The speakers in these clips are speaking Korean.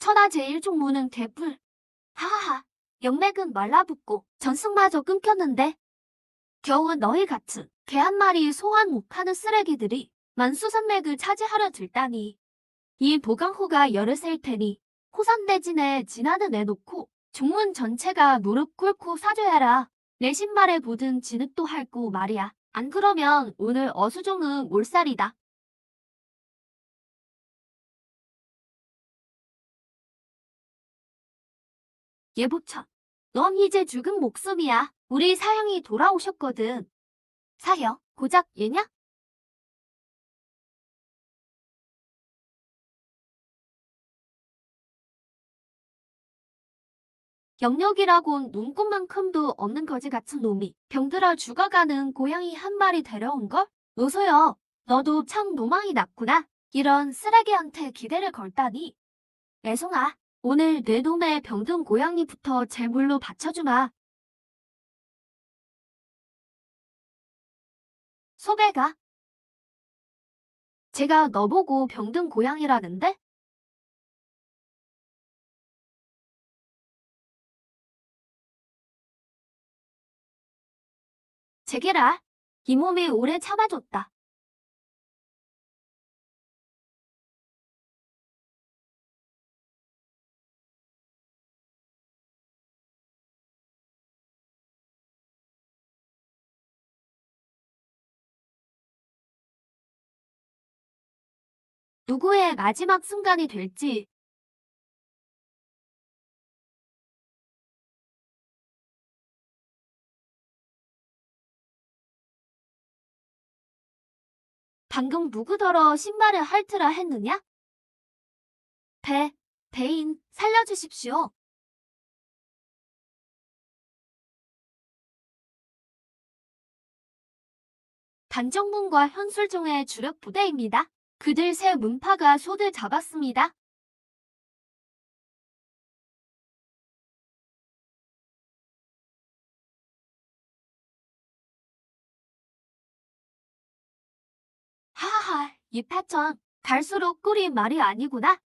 천하 제일 총무는 개뿔. 하하하. 영맥은 말라붙고 전승마저 끊겼는데 겨우 너희 같은 개 한 마리 소환 못하는 쓰레기들이 만수산맥을 차지하려 들다니. 이 보강호가 열을 테니 호산대진에 진하는 애놓고 종문 전체가 무릎 꿇고 사죄하라. 내 신발에 묻은 진흙도 핥고 말이야. 안 그러면 오늘 어수종은 몰살이다. 예보천, 넌 이제 죽은 목숨이야. 우리 사형이 돌아오셨거든. 사형, 고작 얘냐? 영역이라곤 눈꽃만큼도 없는 거지 같은 놈이 병들어 죽어가는 고양이 한 마리 데려온걸? 노소여, 너도 참 노망이 났구나. 이런 쓰레기한테 기대를 걸다니. 애송아, 오늘 내 놈의 병든 고양이부터 제물로 바쳐주마. 소배가, 제가 너보고 병든 고양이라는데? 제게라, 이 몸이 오래 참아줬다. 누구의 마지막 순간이 될지. 방금 누구더러 신발을 핥으라 했느냐? 배, 배인, 살려주십시오. 단정문과 현술종의 주력 부대입니다. 그들 새 문파가 소들 잡았습니다. 하하하, 이 파천, 갈수록 꿀이 말이 아니구나.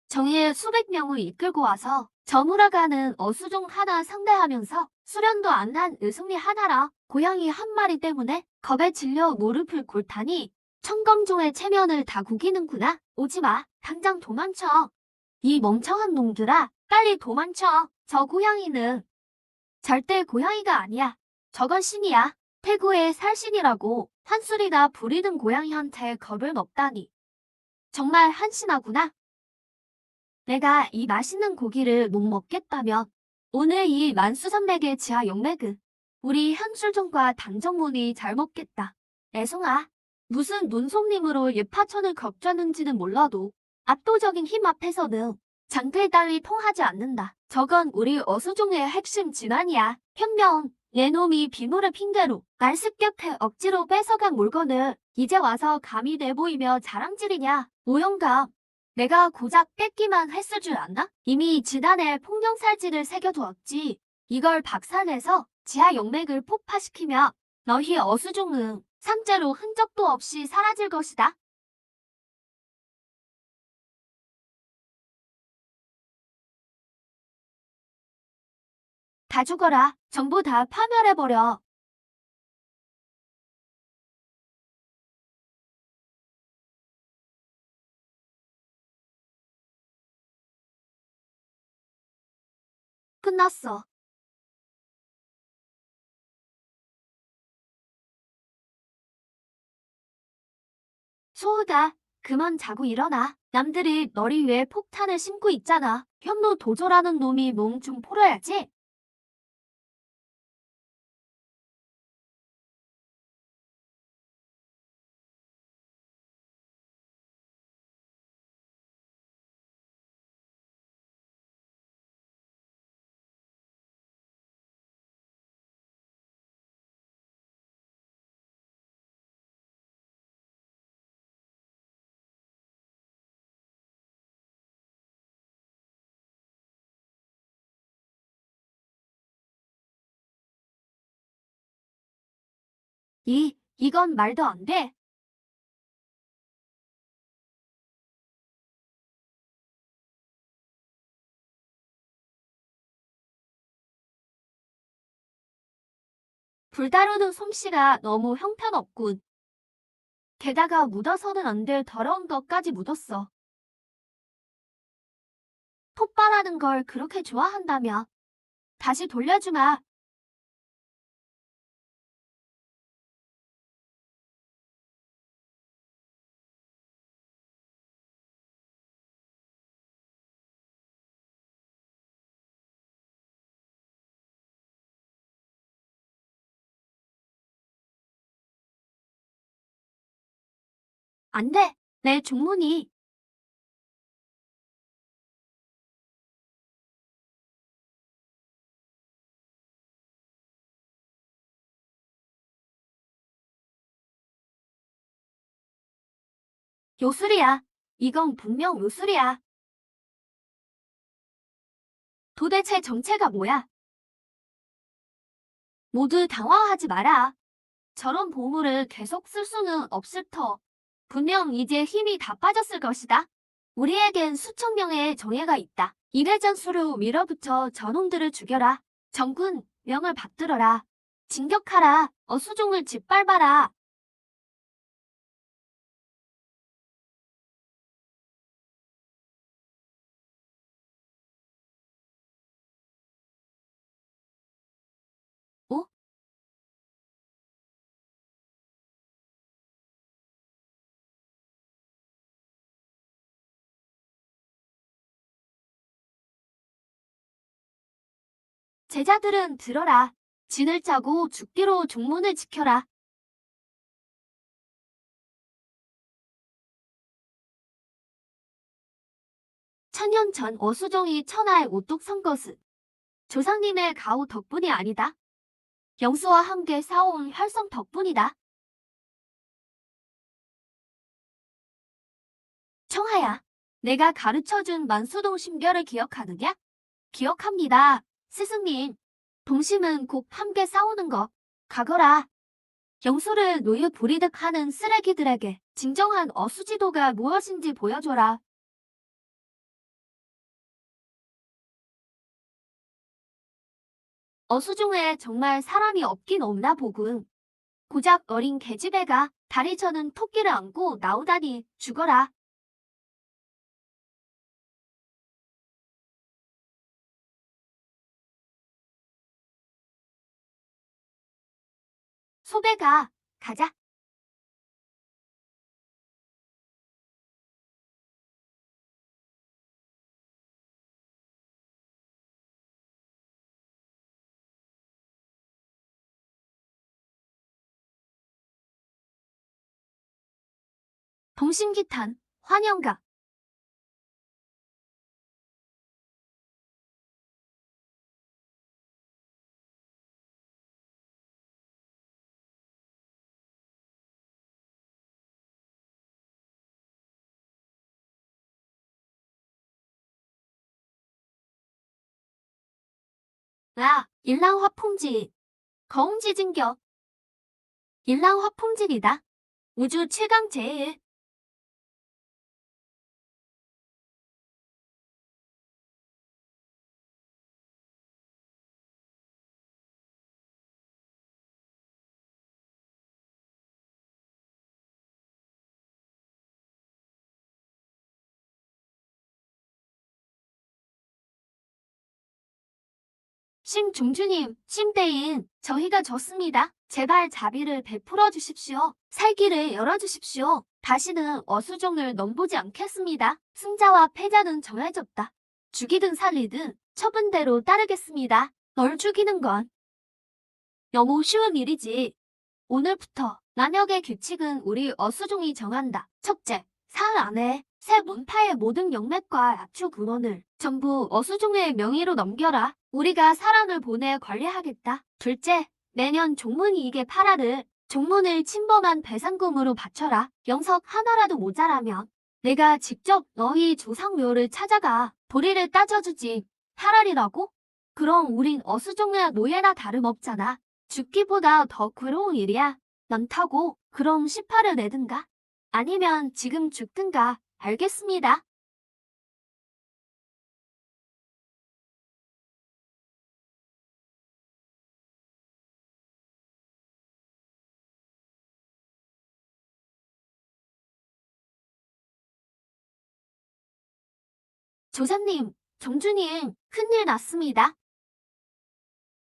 정의의 수백 명을 이끌고 와서 저물어가는 어수종 하나 상대하면서 수련도 안 한 의숙리 하나라 고양이 한 마리 때문에 겁에 질려 무릎을 꿇다니 청검종의 체면을 다 구기는구나. 오지마, 당장 도망쳐. 이 멍청한 놈들아, 빨리 도망쳐. 저 고양이는 절대 고양이가 아니야. 저건 신이야. 태고의 살신이라고 한술이나 부리는 고양이한테 겁을 먹다니. 정말 한심하구나. 내가 이 맛있는 고기를 못 먹겠다면 오늘 이 만수산맥의 지하 용맥은 우리 현술종과 단정문이 잘 먹겠다. 애송아, 무슨 눈송림으로 예파천을 겁줬는지는 몰라도 압도적인 힘 앞에서는 장패 따위 통하지 않는다. 저건 우리 어수종의 핵심 진환이야. 현명, 내 놈이 비물을 핑계로 날 습격해 억지로 뺏어간 물건을 이제 와서 감히 내보이며 자랑질이냐. 오영감. 내가 고작 뺏기만 했을 줄 아나? 이미 지단에 폭력살지를 새겨두었지. 이걸 박살내서 지하 용맥을 폭파시키며 너희 어수종은 삼재로 흔적도 없이 사라질 것이다. 다 죽어라. 전부 다 파멸해버려. 끝났어. 소우다. 그만 자고 일어나. 남들이 너리 위에 폭탄을 심고 있잖아. 현무 도조라는 놈이 몸 좀 풀어야지. 이건 말도 안 돼. 불다루는 솜씨가 너무 형편없군. 게다가 묻어서는 안 될 더러운 것까지 묻었어. 톱바라는 걸 그렇게 좋아한다며. 다시 돌려주마. 안 돼. 내 종문이. 요술이야. 이건 분명 요술이야. 도대체 정체가 뭐야? 모두 당황하지 마라. 저런 보물을 계속 쓸 수는 없을 터. 분명 이제 힘이 다 빠졌을 것이다. 우리에겐 수천 명의 정예가 있다. 이회전수로 밀어붙여 저놈들을 죽여라. 정군, 명을 받들어라. 진격하라. 어수종을 짓밟아라. 오? 제자들은 들어라. 진을 짜고 죽기로 종문을 지켜라. 천년 전 어수종이 천하의 오뚝 선 것은 조상님의 가호 덕분이 아니다. 영수와 함께 쌓아온 혈성 덕분이다. 청하야, 내가 가르쳐준 만수동 심결을 기억하느냐? 기억합니다, 스승님. 동심은 곧 함께 싸우는 것. 가거라. 영수를 노유 부리듯 하는 쓰레기들에게 진정한 어수지도가 무엇인지 보여줘라. 어수중에 정말 사람이 없긴 없나 보군. 고작 어린 계집애가 다리 저는 토끼를 안고 나오다니 죽어라. 소배가 가자. 동심기탄, 환영가. 일랑화풍지. 거웅지진격. 일랑화풍진이다. 우주 최강 제일. 심종주님, 심대인, 저희가 졌습니다. 제발 자비를 베풀어 주십시오. 살기를 열어주십시오. 다시는 어수종을 넘보지 않겠습니다. 승자와 패자는 정해졌다. 죽이든 살리든 처분대로 따르겠습니다. 널 죽이는 건 너무 쉬운 일이지. 오늘부터 난역의 규칙은 우리 어수종이 정한다. 첫째, 사흘 안에 새 문파의 모든 영맥과 약초 근원을 전부 어수종의 명의로 넘겨라. 우리가 사람을 보내 관리하겠다. 둘째, 매년 종문이익의 8화를 종문을 침범한 배상금으로 바쳐라. 영석 하나라도 모자라면 내가 직접 너희 조상묘를 찾아가 도리를 따져주지. 8알이라고? 그럼 우린 어수종의 노예나 다름없잖아. 죽기보다 더 괴로운 일이야. 많다고. 그럼 18을 내든가? 아니면 지금 죽든가. 알겠습니다. 조사님, 정주님, 큰일 났습니다.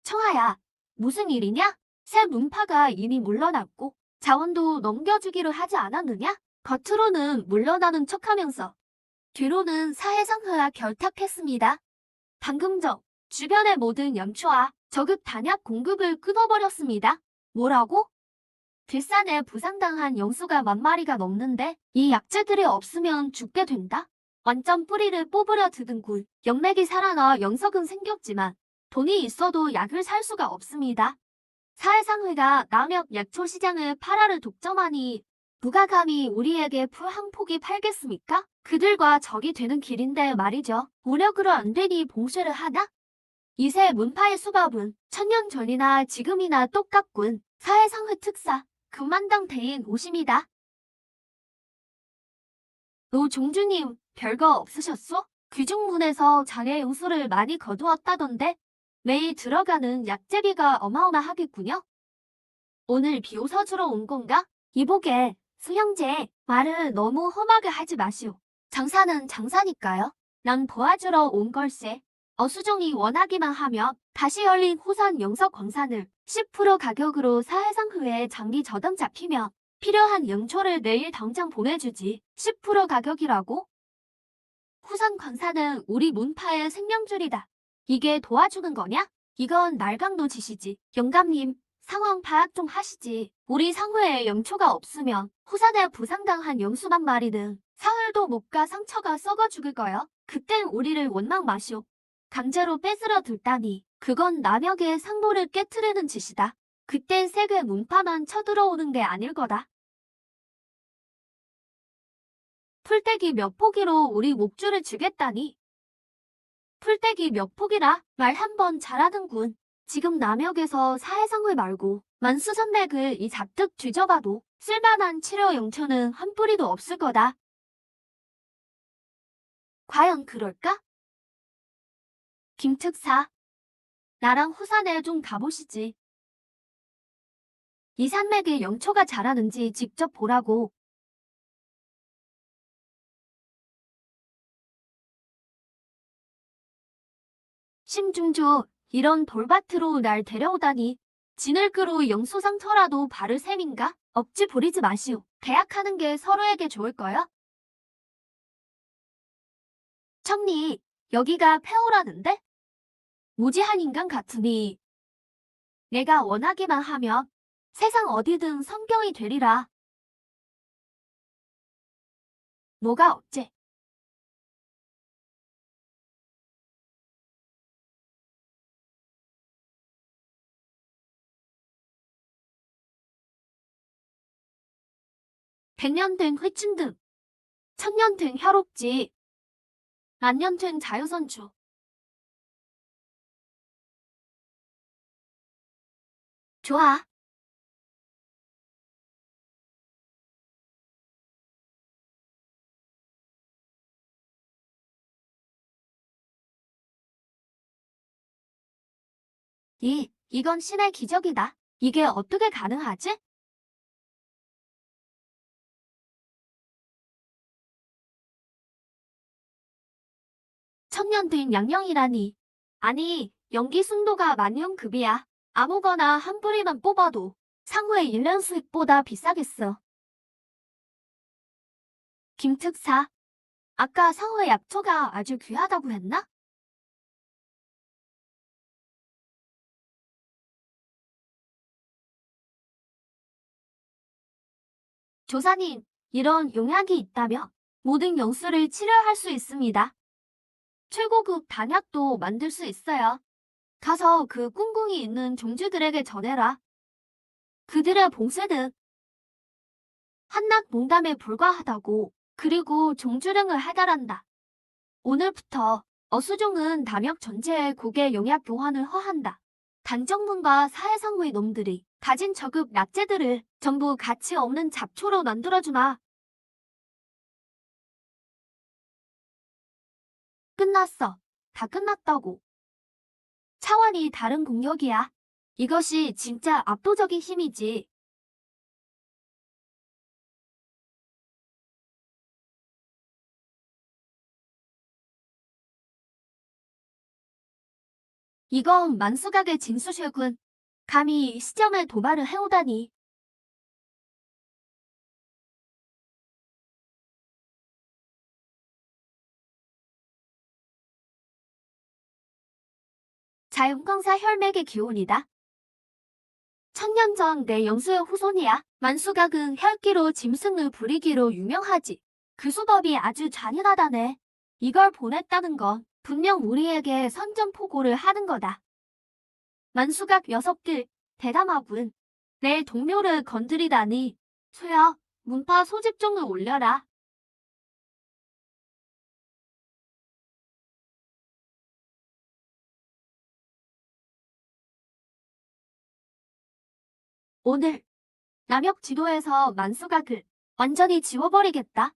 청아야, 무슨 일이냐? 새 문파가 이미 물러났고 자원도 넘겨주기로 하지 않았느냐? 겉으로는 물러나는 척하면서 뒤로는 사해상회와 결탁했습니다. 방금 전 주변의 모든 연초와 저급 단약 공급을 끊어버렸습니다. 뭐라고? 들산에 부상당한 영수가 10,000마리가 넘는데 이 약재들이 없으면 죽게 된다. 완전 뿌리를 뽑으려 드는군. 영맥이 살아나 영석은 생겼지만 돈이 있어도 약을 살 수가 없습니다. 사해상회가 남역 약초 시장을 8화를 독점하니 누가 감히 우리에게 풀 한 포기 팔겠습니까? 그들과 적이 되는 길인데 말이죠. 무력으로 안 되니 봉쇄를 하나? 이세 문파의 수법은 1000년 전이나 지금이나 똑같군. 사해상회 특사 금만당 대인 오심이다. 노 종주님, 별거 없으셨소? 귀중문에서 장애 우수를 많이 거두었다던데 매일 들어가는 약재비가 어마어마하겠군요. 오늘 비오서 주러 온 건가? 이보게, 수형제, 말을 너무 험하게 하지 마시오. 장사는 장사니까요. 난 도와주러 온 걸세. 어수종이 원하기만 하면 다시 열린 호산 영석 광산을 10% 가격으로 사해상회에 장비 저당 잡히면 필요한 영초를 내일 당장 보내주지. 10% 가격이라고? 후산 광산은 우리 문파의 생명줄이다. 이게 도와주는 거냐? 이건 날강도 짓이지. 영감님, 상황 파악 좀 하시지. 우리 상회에 영초가 없으면 후산에 부상당한 영수 10,000마리는 사흘도 못 가 상처가 썩어 죽을 거요. 그땐 우리를 원망 마시오. 강제로 뺏으러 들다니 그건 남역의 상도를 깨트리는 짓이다. 그땐 세계 문파만 쳐들어오는 게 아닐 거다. 풀떼기 몇 포기로 우리 목줄을 주겠다니. 풀떼기 몇 포기라 말 한 번 잘하는군. 지금 남역에서 사해상회 말고 만수산맥을 이 잡득 뒤져봐도 쓸만한 치료 영초는 한 뿌리도 없을 거다. 과연 그럴까? 김특사, 나랑 후산에 좀 가보시지. 이 산맥에 영초가 자라는지 직접 보라고. 심중조, 이런 돌밭으로 날 데려오다니. 진을끄로 영수상처라도 바를 셈인가? 억지 부리지 마시오. 계약하는 게 서로에게 좋을 거야. 청리, 여기가 폐허라는데? 무지한 인간 같으니 내가 원하기만 하면 세상 어디든 성경이 되리라. 뭐가 어째? 100년 된 회춘 등, 1000년 된 혈옥지, 만년 된 자유선주. 좋아. 이건 신의 기적이다. 이게 어떻게 가능하지? 1000년 된 양령이라니. 아니, 연기 순도가 만년급이야. 아무거나 한 뿌리만 뽑아도 상회 1년 수익보다 비싸겠어. 김특사, 아까 상회 약초가 아주 귀하다고 했나? 조사님, 이런 용약이 있다며 모든 영수를 치료할 수 있습니다. 최고급 단약도 만들 수 있어요. 가서 그 꿍꿍이 있는 종주들에게 전해라. 그들의 봉쇄는 한낱 농담에 불과하다고. 그리고 종주령을 하달한다. 오늘부터 어수종은 담역 전체에 국외 용약 교환을 허한다. 단정문과 사해상의 놈들이 가진 저급 약재들을 전부 가치 없는 잡초로 만들어주마. 끝났어. 다 끝났다고. 차원이 다른 공격이야. 이것이 진짜 압도적인 힘이지. 이건 만수각의 진수쇠군. 감히 이 시점에 도발을 해오다니. 자연광사 혈맥의 기운이다. 천년 전 내 영수의 후손이야. 만수각은 혈기로 짐승을 부리기로 유명하지. 그 수법이 아주 잔인하다네. 이걸 보냈다는 건 분명 우리에게 선전포고를 하는 거다. 만수각 녀석들 대담하군. 내 동료를 건드리다니. 소야, 문파 소집종을 올려라. 오늘 남역 지도에서 만수각을 완전히 지워버리겠다.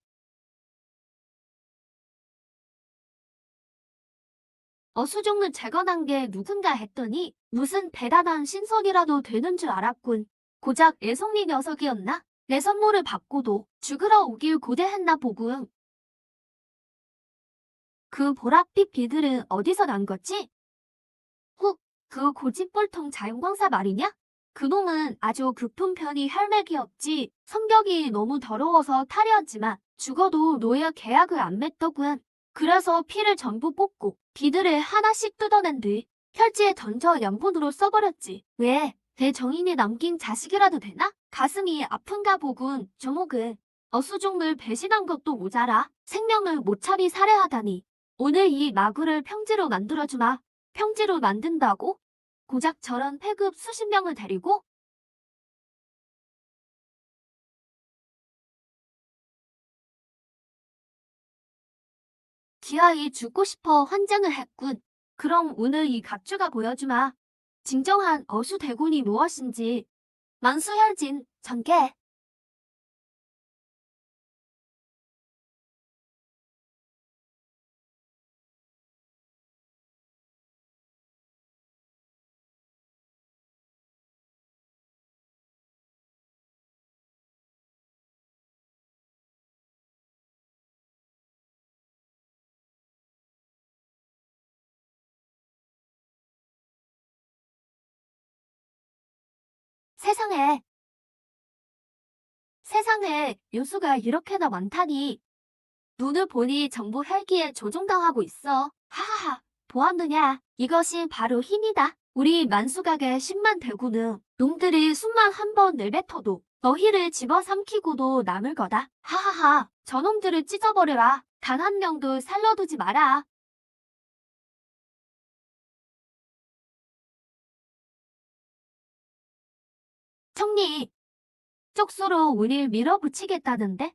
어수종을 재건한 게 누군가 했더니 무슨 대단한 신석이라도 되는 줄 알았군. 고작 애송이 녀석이었나? 내 선물을 받고도 죽으러 오길 고대했나 보군. 그 보랏빛 비들은 어디서 난 거지? 훅, 그 고집불통 자연광사 말이냐? 그놈은 아주 급품 편이 혈맥이었지. 성격이 너무 더러워서 탈이었지만 죽어도 노예 계약을 안 맺더군. 그래서 피를 전부 뽑고 비들을 하나씩 뜯어낸 뒤 혈지에 던져 양분으로 써버렸지. 왜? 대정인이 남긴 자식이라도 되나? 가슴이 아픈가 보군. 조목은 어수종을 배신한 것도 모자라 생명을 모차비 살해하다니. 오늘 이 마구를 평지로 만들어주마. 평지로 만든다고? 고작 저런 폐급 수십 명을 데리고? 기아이 죽고 싶어 환장을 했군. 그럼 오늘 이 갑주가 보여주마. 진정한 어수대군이 무엇인지. 만수혈진, 전개. 세상에, 세상에 요수가 이렇게나 많다니. 눈을 보니 정부 헬기에 조종당하고 있어. 하하하, 보았느냐? 이것이 바로 힘이다. 우리 만수각의 10만 대군은 놈들이 숨만 한 번 내뱉어도 너희를 집어삼키고도 남을 거다. 하하하, 저놈들을 찢어버려라. 단 한 명도 살려두지 마라. 청리, 쪽수로 우릴 밀어붙이겠다는데?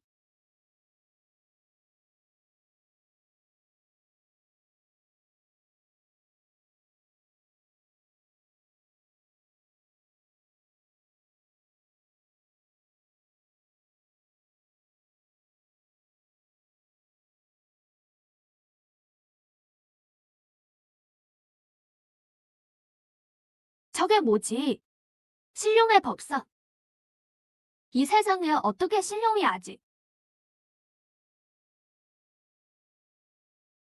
저게 뭐지? 신룡의 법사. 이 세상에 어떻게 신룡이 아직?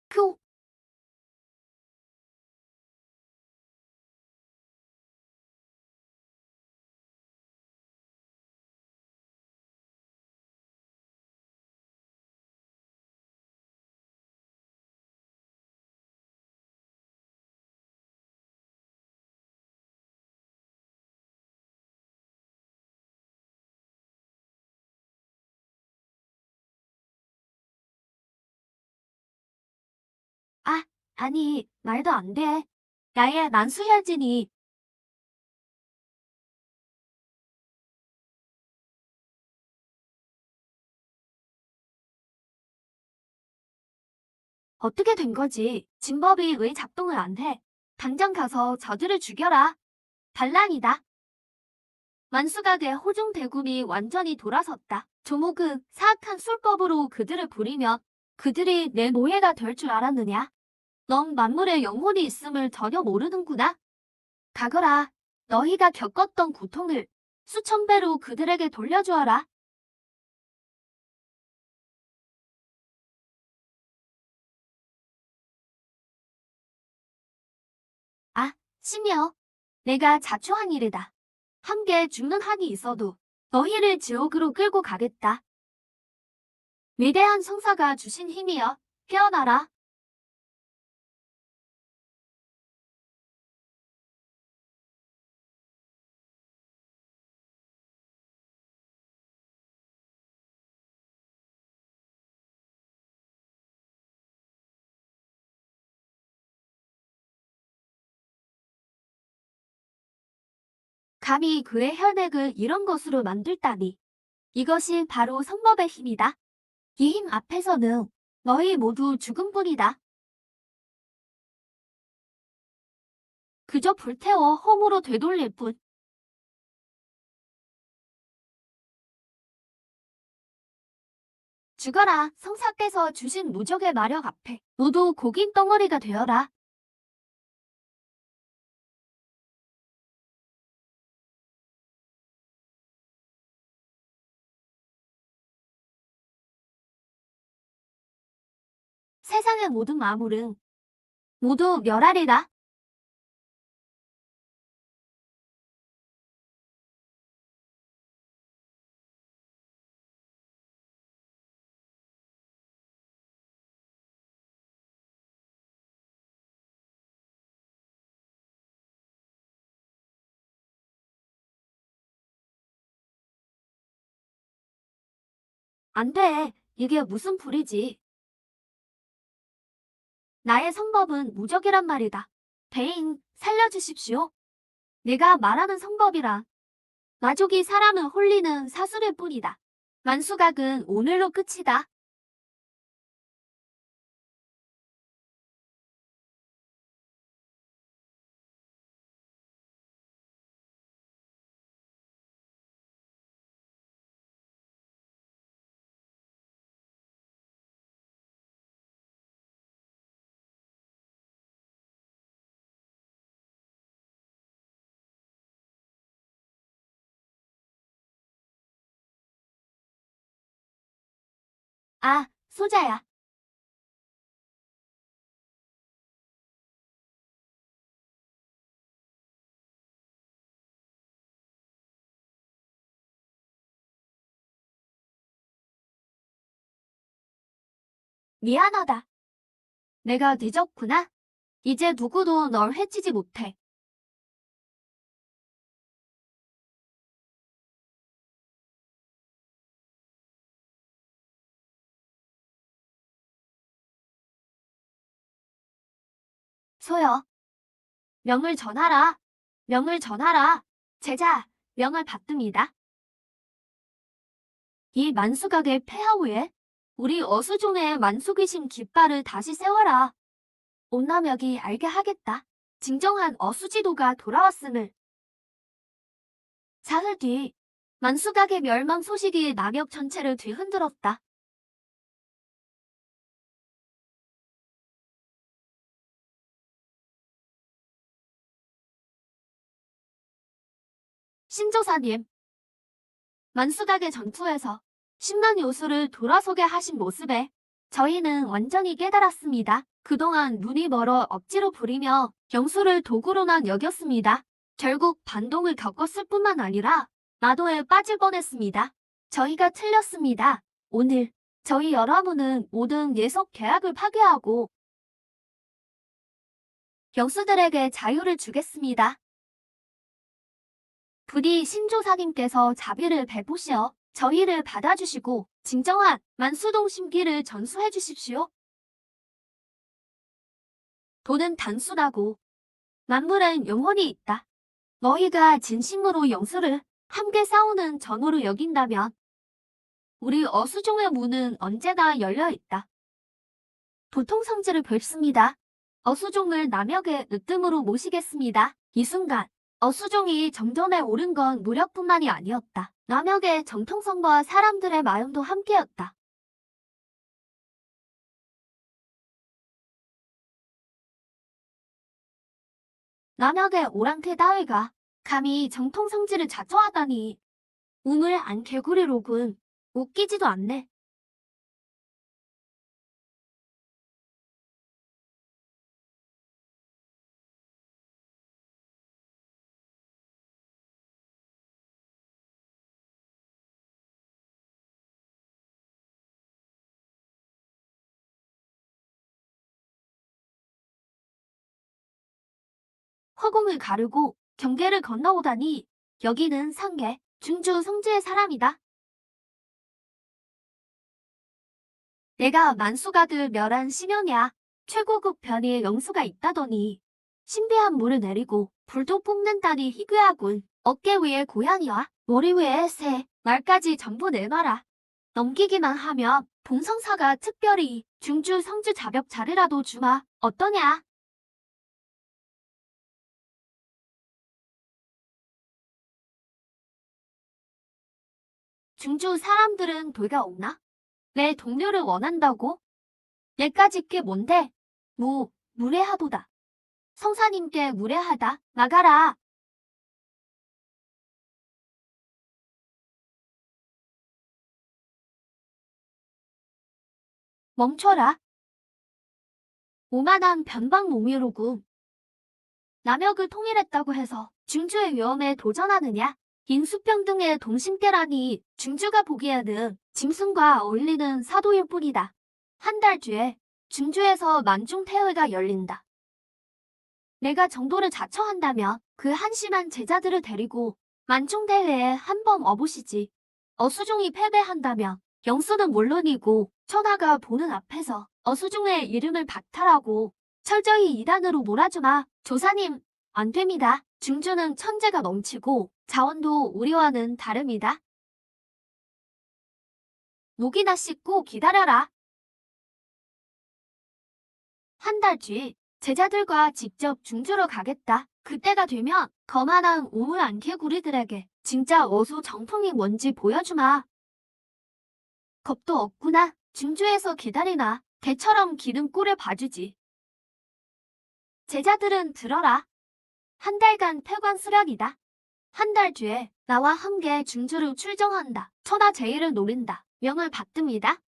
표, 아, 아니, 말도 안 돼. 나의 만수혈진이 어떻게 된 거지? 진법이 왜 작동을 안 해? 당장 가서 저들을 죽여라. 반란이다. 만수각의 호중대군이 완전히 돌아섰다. 조목은 사악한 술법으로 그들을 부리면 그들이 내 노예가 될 줄 알았느냐? 넌 만물에 영혼이 있음을 전혀 모르는구나. 가거라. 너희가 겪었던 고통을 수천 배로 그들에게 돌려주어라. 아, 심여, 내가 자초한 일이다. 함께 죽는 한이 있어도 너희를 지옥으로 끌고 가겠다. 위대한 성사가 주신 힘이여, 깨어나라. 감히 그의 혈맥을 이런 것으로 만들다니. 이것이 바로 성법의 힘이다. 이 힘 앞에서는 너희 모두 죽음뿐이다. 그저 불태워 홈으로 되돌릴 뿐. 죽어라. 성사께서 주신 무적의 마력 앞에 모두 고긴 덩어리가 되어라. 세상의 모든 마물은 모두 멸하리라. 안 돼. 이게 무슨 불이지. 나의 성법은 무적이란 말이다. 대인, 살려주십시오. 내가 말하는 성법이라 마족이 사람을 홀리는 사술일 뿐이다. 만수각은 오늘로 끝이다. 아, 소자야. 미안하다. 내가 늦었구나. 이제 누구도 널 해치지 못해. 소여, 명을 전하라. 명을 전하라. 제자, 명을 받듭니다. 이 만수각의 폐하 후에 우리 어수종의 만수귀신 깃발을 다시 세워라. 온남역이 알게 하겠다. 진정한 어수지도가 돌아왔음을. 사흘 뒤 만수각의 멸망 소식이 남역 전체를 뒤흔들었다. 신조사님, 만수각의 전투에서 10만 요수를 돌아서게 하신 모습에 저희는 완전히 깨달았습니다. 그동안 눈이 멀어 억지로 부리며 영수를 도구로만 여겼습니다. 결국 반동을 겪었을 뿐만 아니라 마도에 빠질 뻔했습니다. 저희가 틀렸습니다. 오늘 저희 여러분은 모든 예속 계약을 파괴하고 영수들에게 자유를 주겠습니다. 부디 신조사님께서 자비를 베푸시어 저희를 받아주시고 진정한 만수동 심기를 전수해 주십시오. 돈은 단순하고 만물엔 영혼이 있다. 너희가 진심으로 영수를 함께 싸우는 전우로 여긴다면 우리 어수종의 문은 언제나 열려 있다. 도통성지를 뵙습니다. 어수종을 남역의 으뜸으로 모시겠습니다. 이 순간 어수종이 정점에 오른 건 무력뿐만이 아니었다. 남역의 정통성과 사람들의 마음도 함께였다. 남역의 오랑캐 따위가 감히 정통성지를 자처하다니 우물 안 개구리로군. 웃기지도 않네. 허공을 가르고 경계를 건너오다니 여기는 상계, 중주 성지의 사람이다. 내가 만수가들 멸한 심연이야. 최고급 변이의 영수가 있다더니 신비한 물을 내리고 불도 뿜는다니 희귀하군. 어깨 위에 고양이와 머리 위에 새, 말까지 전부 내놔라. 넘기기만 하면 동성사가 특별히 중주 성지 자벽 자리라도 주마. 어떠냐? 중주 사람들은 돌가 없나? 내 동료를 원한다고? 얘까지 꽤 뭔데? 무례하도다. 성사님께 무례하다. 나가라. 멈춰라. 오만한 변방몽유로군. 남역을 통일했다고 해서 중주의 위험에 도전하느냐? 인수평등의 동심계라니 중주가 보기에는 짐승과 어울리는 사도일 뿐이다. 한 달 뒤에 중주에서 만중태회가 열린다. 내가 정도를 자처한다면 그 한심한 제자들을 데리고 만중대회에 한번 어보시지. 어수종이 패배한다면 영수는 물론이고 천하가 보는 앞에서 어수종의 이름을 박탈하고 철저히 이단으로 몰아주마. 조사님, 안 됩니다. 중주는 천재가 넘치고 자원도 우리와는 다릅니다. 목이나 씻고 기다려라. 한 달 뒤 제자들과 직접 중주로 가겠다. 그때가 되면 거만한 우물 안개구리들에게 진짜 어수 정통이 뭔지 보여주마. 겁도 없구나. 중주에서 기다리나. 개처럼 기른 꼴을 봐주지. 제자들은 들어라. 한 달간 폐관 수련이다. 한 달 뒤에 나와 함께 중주를 출정한다. 천하 제일을 노린다. 명을 받듭니다.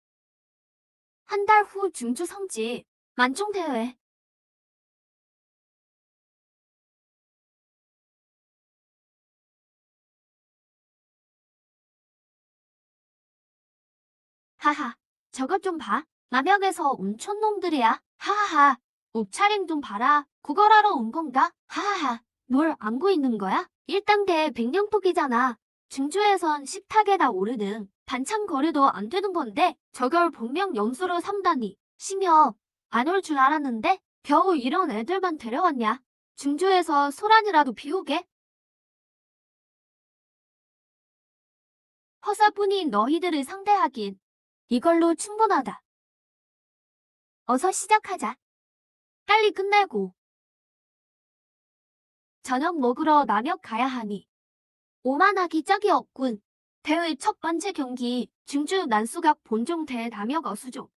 한 달 후 중주 성지 만중대회. 하하, 저것 좀 봐. 남역에서 온 촌놈들이야. 하하하, 옷차림 좀 봐라. 구걸하러 온 건가? 하하하, 뭘 안고 있는 거야? 1단계 백령폭이잖아. 중주에선 식탁에다 오르는 반찬 거래도 안 되는 건데 저걸 분명 염소로 삼다니. 심여, 안 올 줄 알았는데 겨우 이런 애들만 데려왔냐. 중주에서 소란이라도 피우게? 허사뿐인 너희들을 상대하긴 이걸로 충분하다. 어서 시작하자. 빨리 끝내고 저녁 먹으러 남역 가야 하니 오만하기 짝이 없군. 대회 첫 번째 경기 중주 난수각 본종 대 남역 어수종.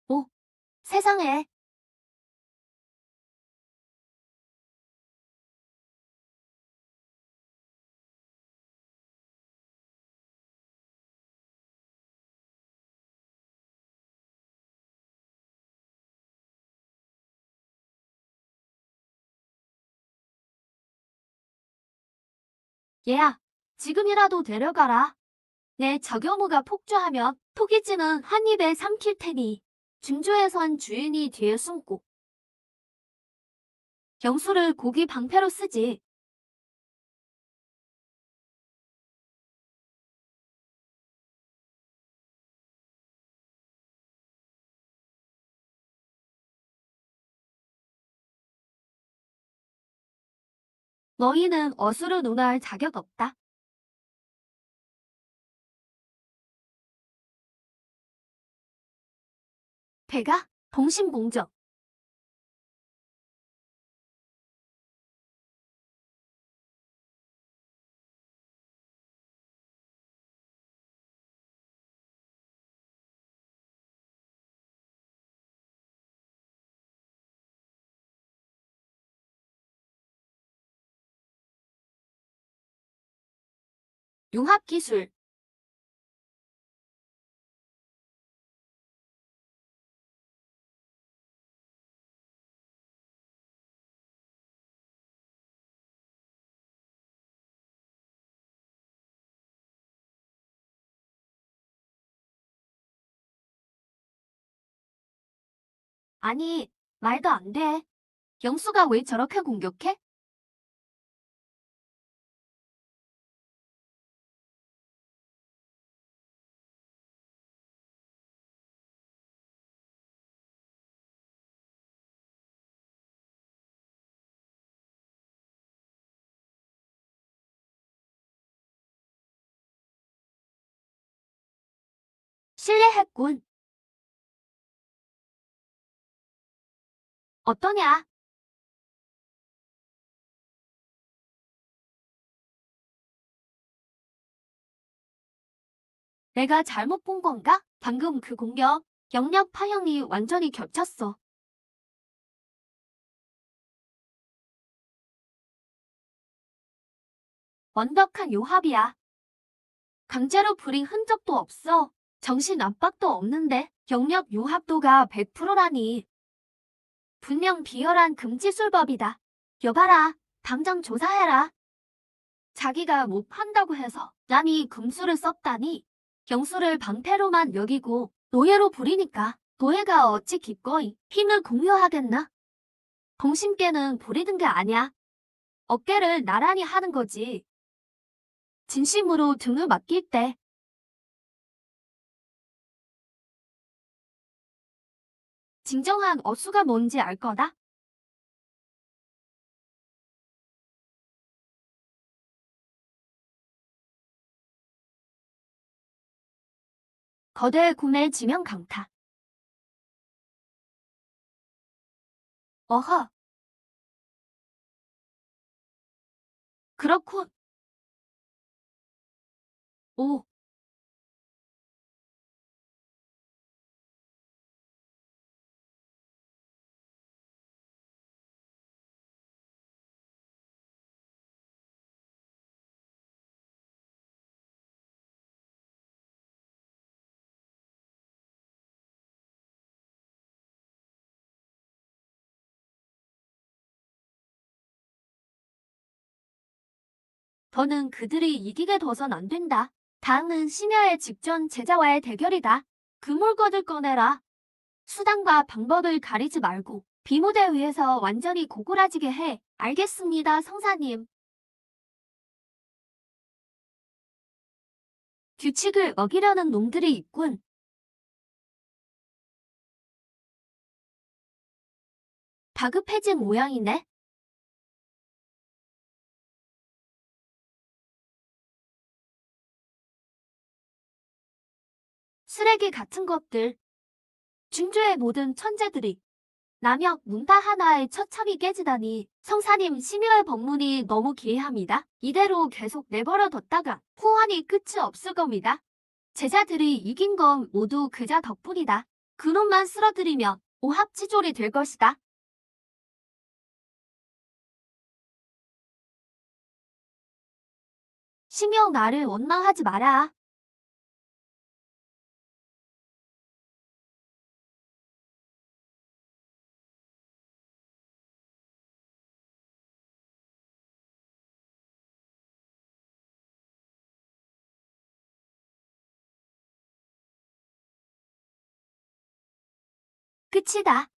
오, 세상에. 얘야, 지금이라도 데려가라. 내 저경무가 폭주하면 토기지는 한 입에 삼킬 테니 중주에선 주인이 뒤에 숨고 경수를 고기 방패로 쓰지. 너희는 어수를 논할 자격 없다. 배가 동심공적. 융합기술. 아니, 말도 안 돼. 영수가 왜 저렇게 공격해? 실례했군. 어떠냐? 내가 잘못 본 건가? 방금 그 공격, 영역 파형이 완전히 겹쳤어. 완벽한 요합이야. 강제로 부린 흔적도 없어. 정신 압박도 없는데 영역 요합도가 100%라니. 분명 비열한 금지술법이다. 여봐라, 당장 조사해라. 자기가 못 판다고 해서 남이 금수를 썼다니. 영수를 방패로만 여기고 노예로 부리니까 노예가 어찌 기꺼이 힘을 공유하겠나? 동심께는 부리는 게 아니야. 어깨를 나란히 하는 거지. 진심으로 등을 맡길 때 진정한 어수가 뭔지 알 거다. 거대 구매 지명 강타. 어허, 그렇군. 오, 더는 그들이 이기게 둬선 안 된다. 다음은 심야의 직전 제자와의 대결이다. 그물거들 꺼내라. 수단과 방법을 가리지 말고 비무대 위에서 완전히 고꾸라지게 해. 알겠습니다, 성사님. 규칙을 어기려는 놈들이 있군. 다급해진 모양이네. 쓰레기 같은 것들. 중조의 모든 천재들이 남역 문파 하나에 처참히 깨지다니 성사님 심야의 법문이 너무 기이합니다. 이대로 계속 내버려뒀다가 후환이 끝이 없을 겁니다. 제자들이 이긴 건 모두 그자 덕분이다. 그놈만 쓰러뜨리면 오합지졸이 될 것이다. 심여 나를 원망하지 마라. 끝이다.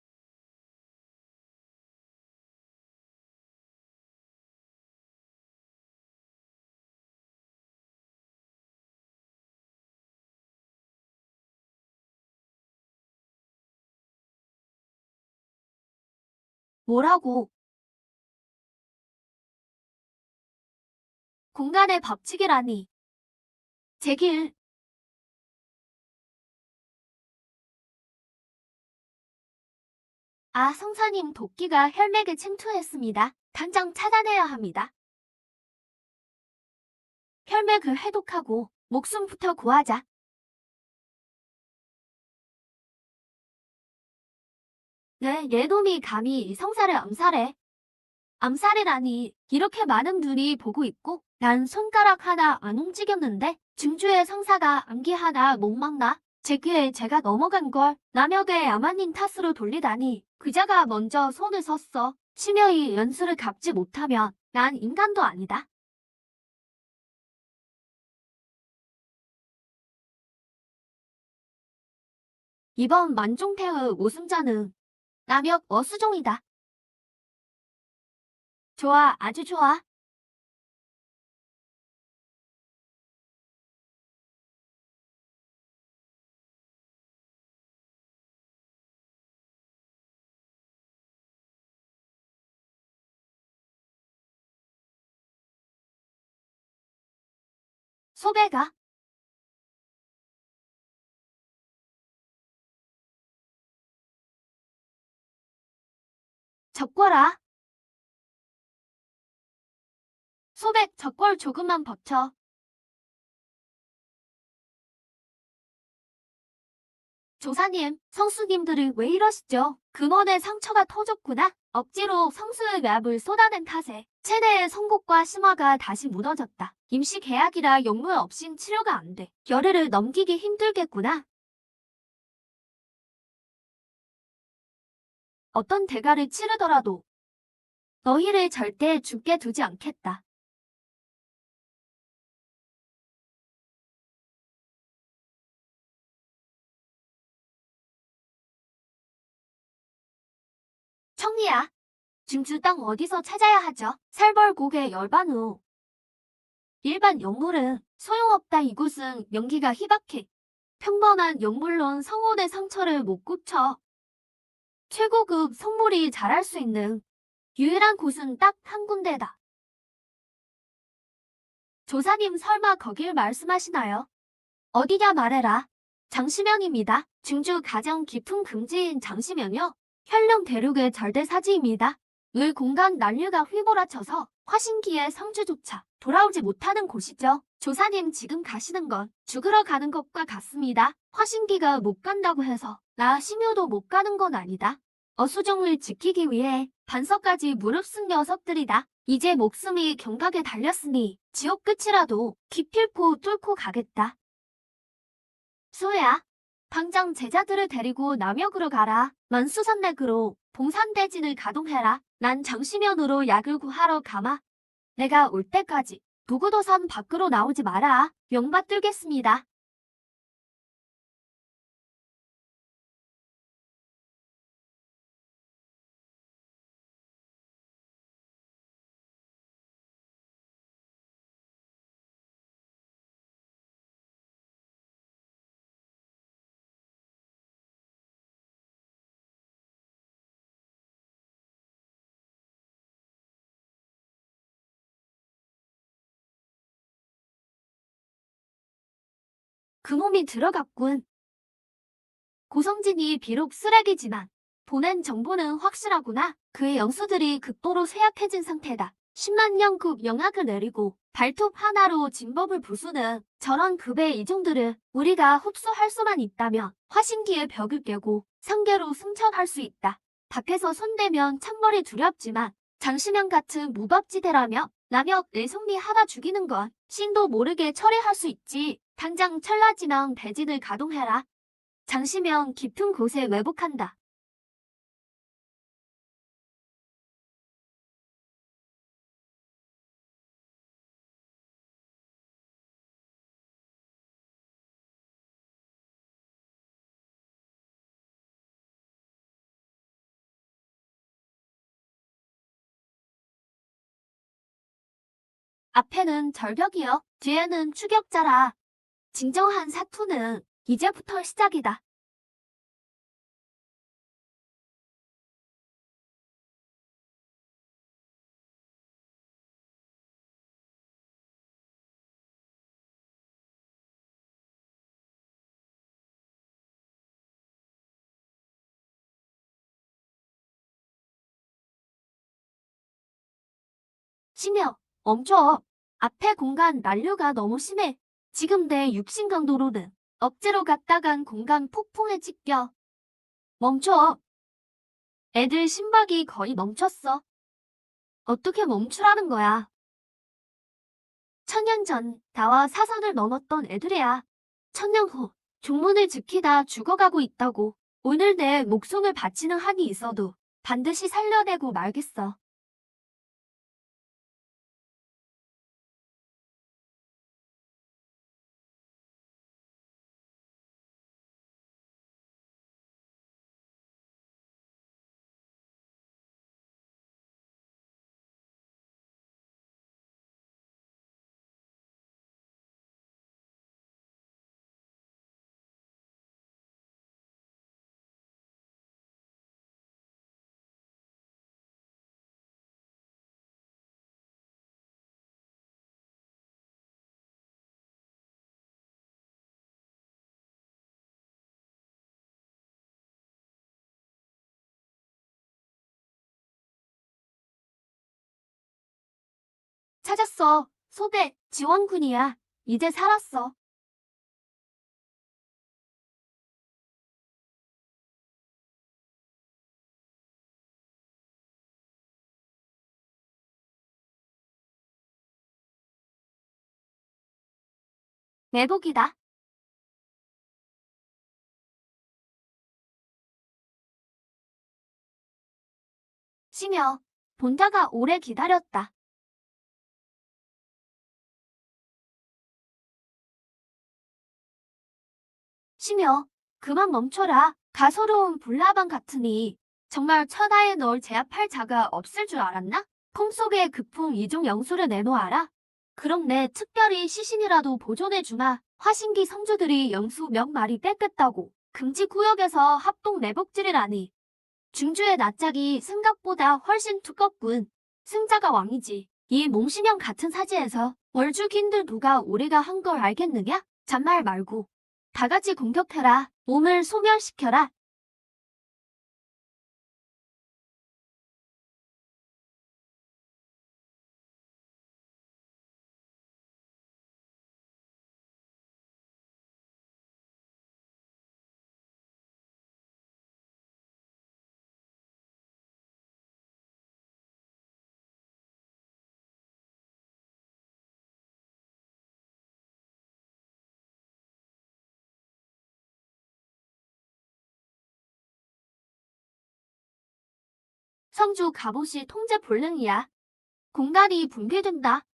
뭐라고? 공간의 법칙이라니. 제길. 아, 성사님 도끼가 혈맥에 침투했습니다. 당장 차단해야 합니다. 혈맥을 해독하고 목숨부터 구하자. 네, 얘놈이 감히 이 성사를 암살해. 암살이라니. 이렇게 많은 눈이 보고 있고 난 손가락 하나 안 움직였는데 증주의 성사가 암기 하나 못 막나? 제 귀에 제가 넘어간 걸 남역의 야만인 탓으로 돌리다니. 그자가 먼저 손을 썼어. 심여이 연수를 갚지 못하면 난 인간도 아니다. 이번 만종태의 우승자는 남역 어수종이다. 좋아, 아주 좋아. 소배가 적거라. 소백 적골 조금만 버텨. 조사님, 성수님들이 왜 이러시죠? 근원에 상처가 터졌구나. 억지로 성수의 압을 쏟아낸 탓에 체내의 성곡과 심화가 다시 무너졌다. 임시 계약이라 역물 없인 치료가 안 돼. 열흘을 넘기기 힘들겠구나. 어떤 대가를 치르더라도 너희를 절대 죽게 두지 않겠다. 청리야, 중주 땅 어디서 찾아야 하죠? 살벌곡의 열반 후. 일반 역물은 소용없다. 이곳은 연기가 희박해. 평범한 역물론 성운의 상처를 못 고쳐. 최고급 성물이 자랄 수 있는 유일한 곳은 딱 한 군데다. 조사님 설마 거길 말씀하시나요? 어디냐 말해라. 장시명입니다. 중주 가장 깊은 금지인 장시명이요. 현령 대륙의 절대사지입니다. 을 공간 난류가 휘몰아쳐서 화신기의 성주조차 돌아오지 못하는 곳이죠. 조사님 지금 가시는 건 죽으러 가는 것과 같습니다. 화신기가 못 간다고 해서 나 심효도 못 가는 건 아니다. 어수종을 지키기 위해 반석까지 무릅쓴 녀석들이다. 이제 목숨이 경각에 달렸으니 지옥 끝이라도 기필코 뚫고 가겠다. 수혜야, 당장 제자들을 데리고 남역으로 가라. 만수산맥으로 봉산대진을 가동해라. 난 장시면으로 약을 구하러 가마. 내가 올 때까지 누구도 산 밖으로 나오지 마라. 명받들겠습니다. 그 몸이 들어갔군. 고성진이 비록 쓰레기지만 보낸 정보는 확실하구나. 그의 영수들이 극도로 쇠약해진 상태다. 10만 년급 영약을 내리고 발톱 하나로 진법을 부수는 저런 급의 이종들을 우리가 흡수할 수만 있다면 화신기의 벽을 깨고 상계로 승천할 수 있다. 밖에서 손대면 찬벌이 두렵지만 장시명 같은 무법지대라며 남역 내성리 하나 죽이는 건 신도 모르게 처리할 수 있지. 당장 천라진왕 대진을 가동해라. 장시명 깊은 곳에 왜복한다. 앞에는 절벽이요. 뒤에는 추격자라. 진정한 사투는 이제부터 시작이다. 심여, 멈춰. 앞에 공간 난류가 너무 심해. 지금 내 육신 강도로는 억지로 갔다간 공간 폭풍에 찢겨. 멈춰. 애들 심박이 거의 멈췄어. 어떻게 멈추라는 거야? 천년 전 다와 사선을 넘었던 애들이야. 천년 후 종문을 지키다 죽어가고 있다고. 오늘 내 목숨을 바치는 한이 있어도 반드시 살려내고 말겠어. 찾았어. 소배, 지원군이야. 이제 살았어. 매복이다. 시며, 본다가 오래 기다렸다. 시며, 그만 멈춰라. 가소로운 불나방 같으니 정말 천하에 널 제압할 자가 없을 줄 알았나? 품속에 급풍 이중 영수를 내놓아라. 그럼 내 특별히 시신이라도 보존해주마. 화신기 성주들이 영수 몇 마리 뺏겠다고 금지구역에서 합동 내복질이라니. 중주의 낯짝이 생각보다 훨씬 두껍군. 승자가 왕이지. 이 몽신형 같은 사지에서 월주긴들 누가 우리가 한 걸 알겠느냐? 잔말 말고 다 같이 공격해라. 몸을 소멸시켜라. 성주 갑옷이 통제 불능이야. 공간이 붕괴된다.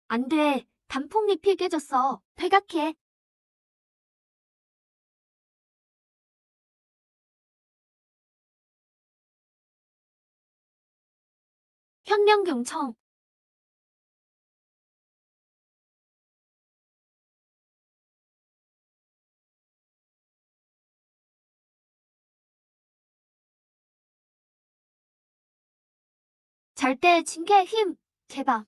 안 돼. 단풍잎이 깨졌어. 퇴각해. 현명경청. 잘 때 징계 힘. 개방.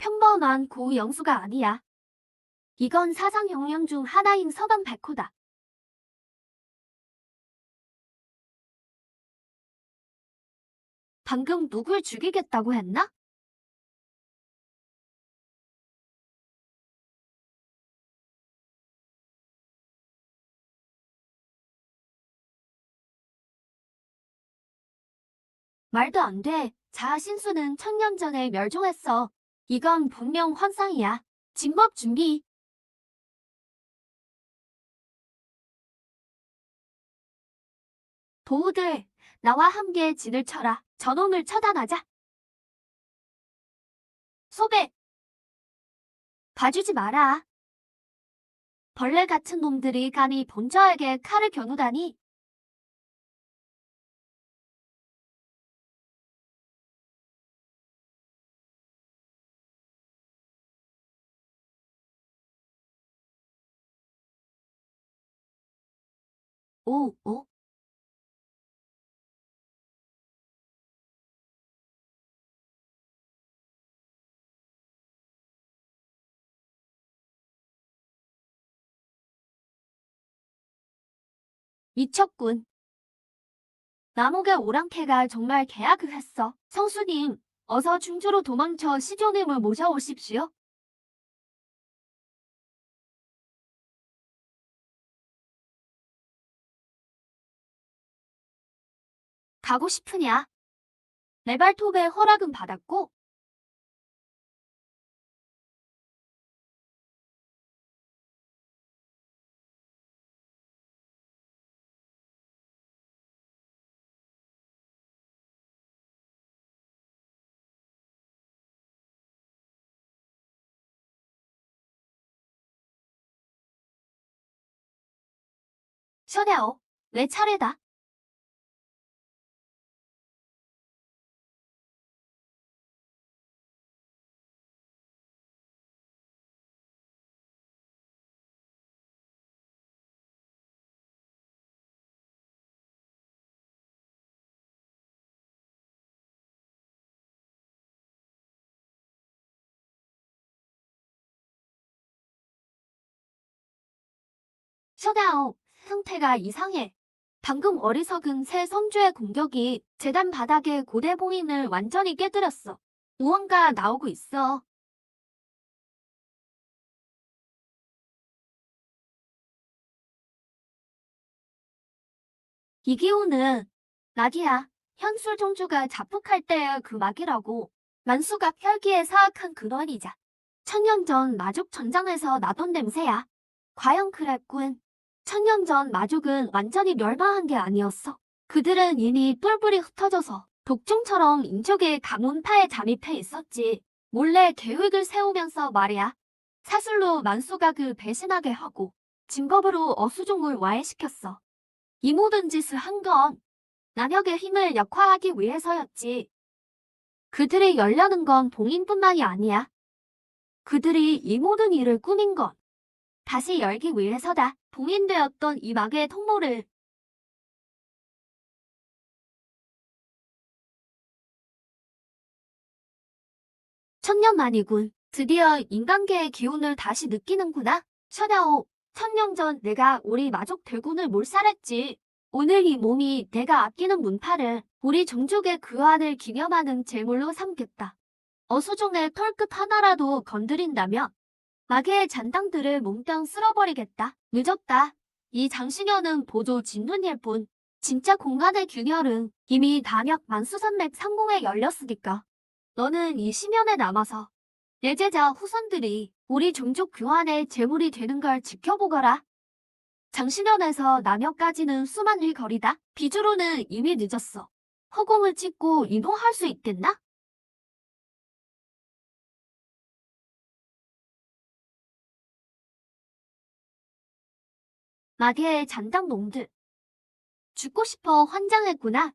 평범한 고영수가 아니야. 이건 사상혁명 중 하나인 서강백호다. 방금 누굴 죽이겠다고 했나? 말도 안 돼. 자아신수는 천년 전에 멸종했어. 이건 분명 환상이야. 진법 준비. 도우들, 나와 함께 진을 쳐라. 저놈을 처단하자. 소배, 봐주지 마라. 벌레 같은 놈들이 감히 본저에게 칼을 겨누다니. 오, 오. 미쳤군. 남옥의 오랑캐가 정말 계약을 했어. 성수님, 어서 중주로 도망쳐 시조님을 모셔오십시오. 가고 싶으냐? 내 발톱에 허락은 받았고 셔다오, 내 차례다. 셔다오, 상태가 이상해. 방금 어리석은 새 성주의 공격이 재단 바닥의 고대 봉인을 완전히 깨뜨렸어. 무언가 나오고 있어. 이 기운은 낙이야. 현술 종주가 자폭할 때의 그 막이라고. 만수가 혈기에 사악한 근원이자. 천년 전 마족 전장에서 나던 냄새야. 과연 그랬군. 천년 전 마족은 완전히 멸망한 게 아니었어. 그들은 이미 뿔뿔이 흩어져서 독종처럼 인족의 가문파에 잠입해 있었지. 몰래 계획을 세우면서 말이야. 사슬로 만수각을 배신하게 하고 진법으로 어수종을 와해시켰어. 이 모든 짓을 한 건 남역의 힘을 약화하기 위해서였지. 그들이 열려는 건 봉인뿐만이 아니야. 그들이 이 모든 일을 꾸민 건 다시 열기 위해서다. 봉인되었던 이 막의 통로를 천년 만이군. 드디어 인간계의 기운을 다시 느끼는구나. 셔다오, 천년 전 내가 우리 마족 대군을 몰살했지. 오늘 이 몸이 내가 아끼는 문파를 우리 종족의 근환을 기념하는 제물로 삼겠다. 어수종의 털끝 하나라도 건드린다면 마계의 잔당들을 몽땅 쓸어버리겠다. 늦었다. 이 장신여는 보조 진눈일 뿐. 진짜 공간의 균열은 이미 담역 만수산맥 상공에 열렸으니까. 너는 이 심연에 남아서 내 제자 후손들이 우리 종족 교환의 제물이 되는 걸 지켜보거라. 장신연에서 남역까지는 수만 리 거리다. 비주로는 이미 늦었어. 허공을 찍고 이동할 수 있겠나? 마계의 잔당 놈들. 죽고 싶어 환장했구나.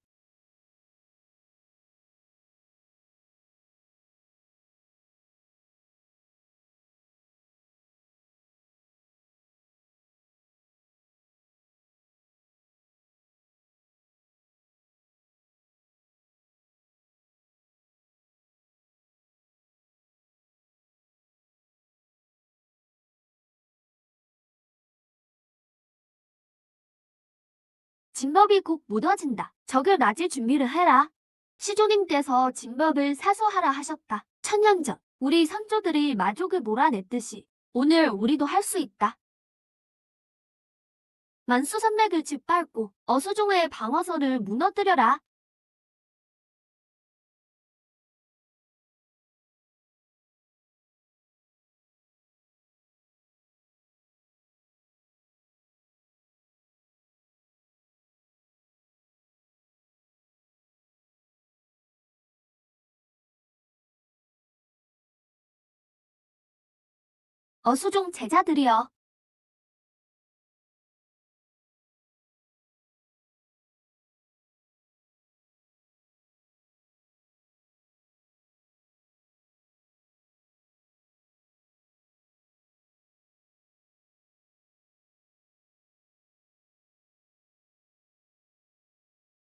진법이 곧 무너진다. 적을 맞을 준비를 해라. 시조님께서 진법을 사수하라 하셨다. 천년 전 우리 선조들이 마족을 몰아냈듯이 오늘 우리도 할 수 있다. 만수산맥을 짓밟고 어수종의 방어선을 무너뜨려라. 어수종 제자들이여.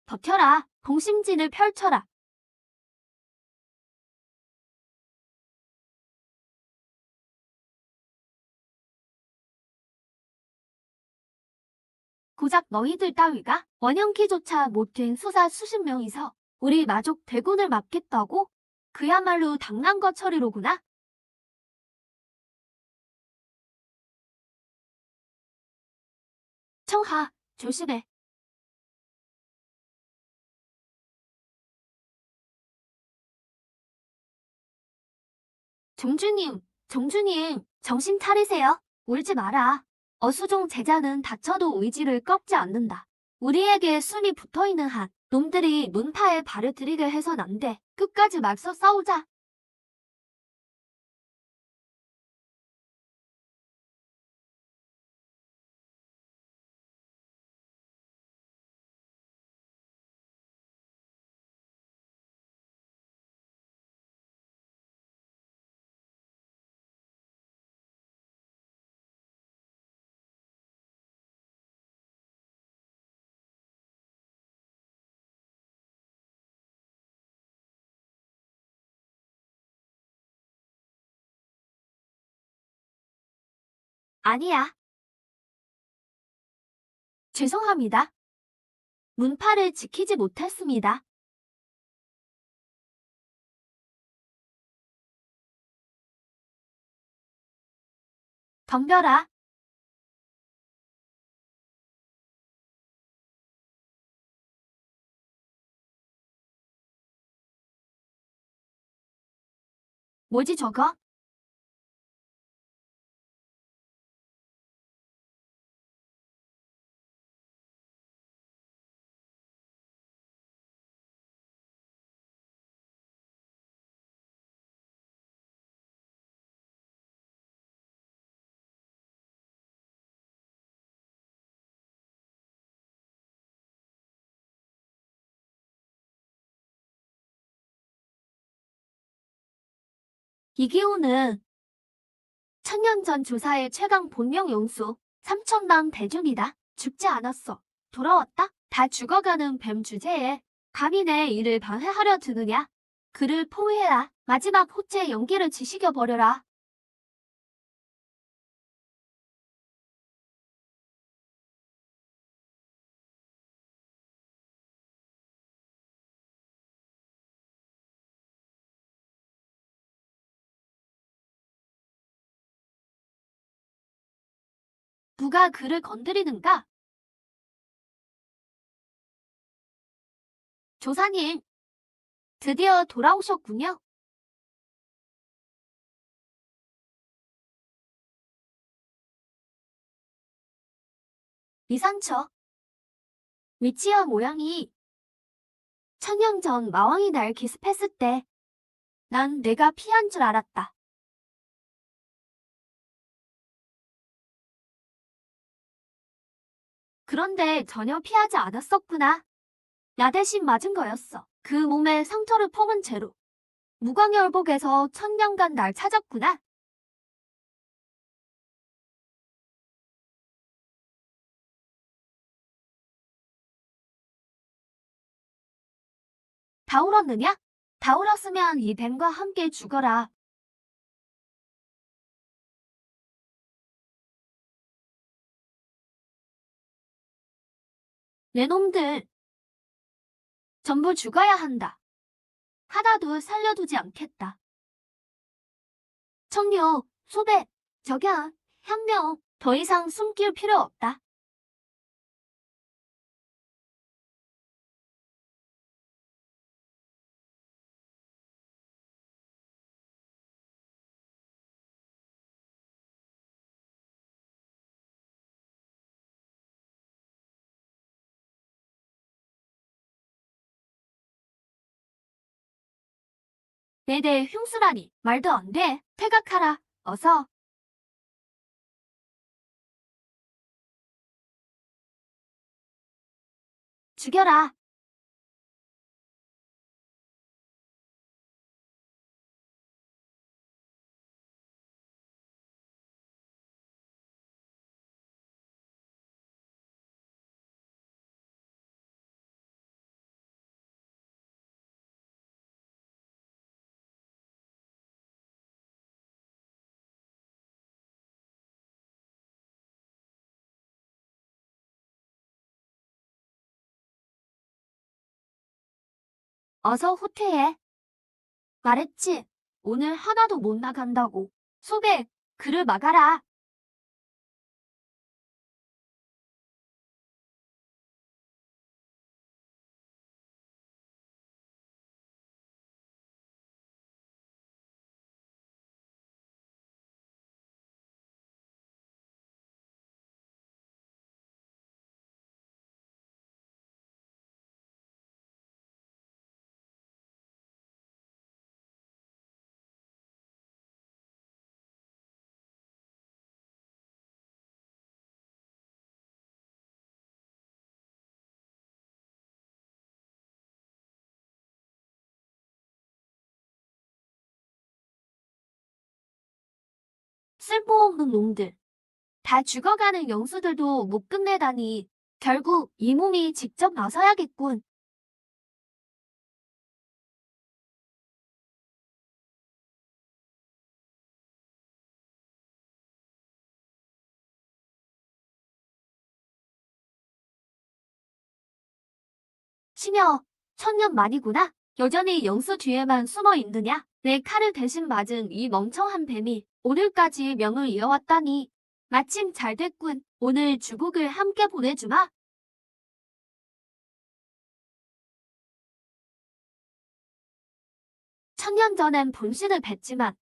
버텨라. 동심진을 펼쳐라. 고작 너희들 따위가 원형키조차 못된 수사 수십 명이서 우리 마족 대군을 막겠다고? 그야말로 당난거 처리로구나. 청하, 조심해. 종주님, 정신 차리세요. 울지 마라. 어수종 제자는 다쳐도 의지를 꺾지 않는다. 우리에게 숨이 붙어있는 한 놈들이 문파에 발을 들이게 해선 안 돼. 끝까지 맞서 싸우자. 아니야. 죄송합니다. 문파를 지키지 못했습니다. 덤벼라. 뭐지 저거? 이기호는 천년 전 조사의 최강 본명 용수, 삼천당 대중이다. 죽지 않았어. 돌아왔다. 다 죽어가는 뱀 주제에 감히 내 일을 방해하려 드느냐? 그를 포위해라. 마지막 호체 연기를 지식여버려라. 누가 그를 건드리는가? 조사님, 드디어 돌아오셨군요. 이 상처, 위치와 모양이 천년 전 마왕이 날 기습했을 때 난 내가 피한 줄 알았다. 그런데 전혀 피하지 않았었구나. 나 대신 맞은 거였어. 그 몸에 상처를 퍼은 채로 무광의 얼복에서 천년간 날 찾았구나. 다 울었느냐? 다 울었으면 이 뱀과 함께 죽어라. 내 놈들 전부 죽어야 한다. 하나도 살려두지 않겠다. 청료, 소배, 적야, 현명, 더 이상 숨길 필요 없다. 내 대 흉수라니 말도 안 돼. 퇴각하라. 어서. 죽여라. 어서 후퇴해. 말했지. 오늘 하나도 못 나간다고. 소배, 그를 막아라. 쓸모없는 놈들. 다 죽어가는 영수들도 못 끝내다니. 결국 이 몸이 직접 나서야겠군. 치며 천년만이구나. 여전히 영수 뒤에만 숨어 있느냐? 내 칼을 대신 맞은 이 멍청한 뱀이 오늘까지 명을 이어왔다니. 마침 잘 됐군. 오늘 주국을 함께 보내주마. 천년 전엔 본신을 뵀지만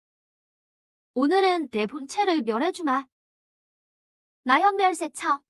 오늘은 내 본체를 멸해주마. 나현멸세쳐.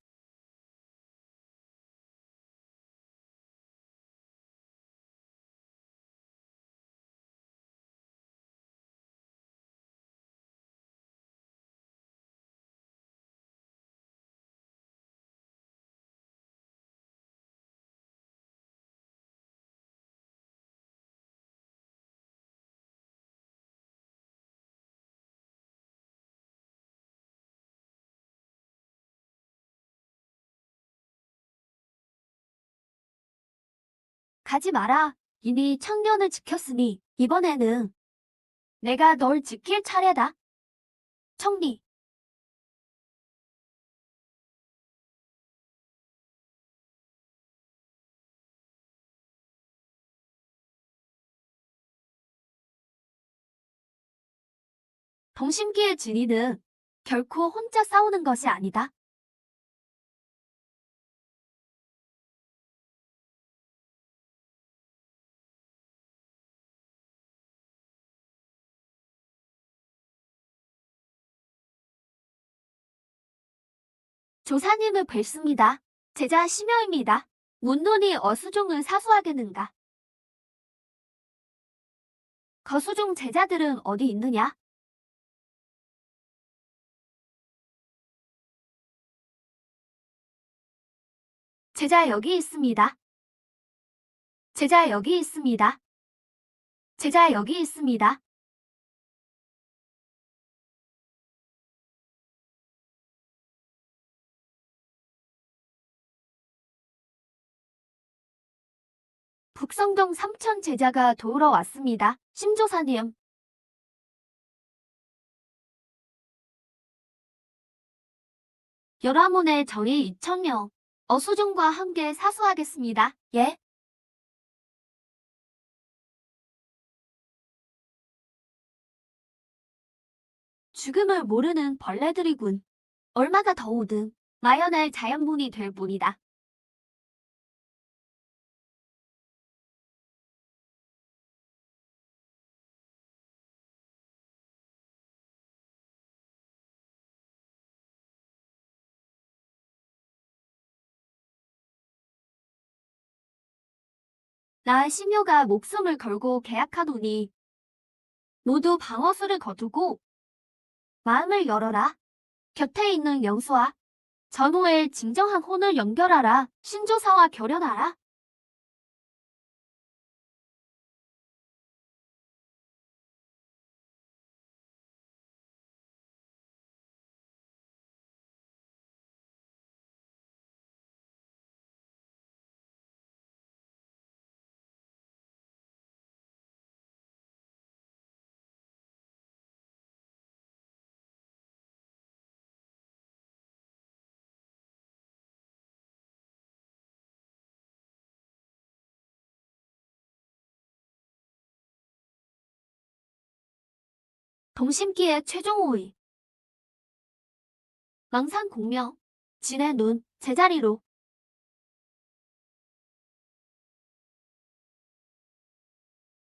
가지 마라. 이미 천년을 지켰으니 이번에는 내가 널 지킬 차례다. 청리. 동심기의 진이는 결코 혼자 싸우는 것이 아니다. 조사님을 뵙습니다. 제자 심여입니다. 문돈이 어수종을 사수하겠는가? 거수종 제자들은 어디 있느냐? 제자 여기 있습니다. 제자 여기 있습니다. 제자 여기 있습니다. 북성동 삼천 제자가 도우러 왔습니다. 심조사님. 열화문의 정의 2,000명. 어수종과 함께 사수하겠습니다. 예? 죽음을 모르는 벌레들이군. 얼마가 더우든 마연할 자연문이 될 뿐이다. 나 심효가 목숨을 걸고 계약하노니 모두 방어수를 거두고 마음을 열어라. 곁에 있는 영수와 전호의 진정한 혼을 연결하라. 신조사와 결연하라. 동심기의 최종 5위. 망상 공명. 진의 눈. 제자리로.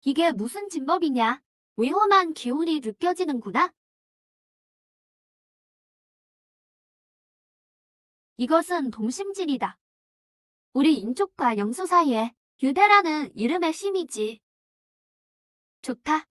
이게 무슨 진법이냐? 위험한 기운이 느껴지는구나. 이것은 동심진이다. 우리 인족과 영수 사이에 유대라는 이름의 힘이지. 좋다.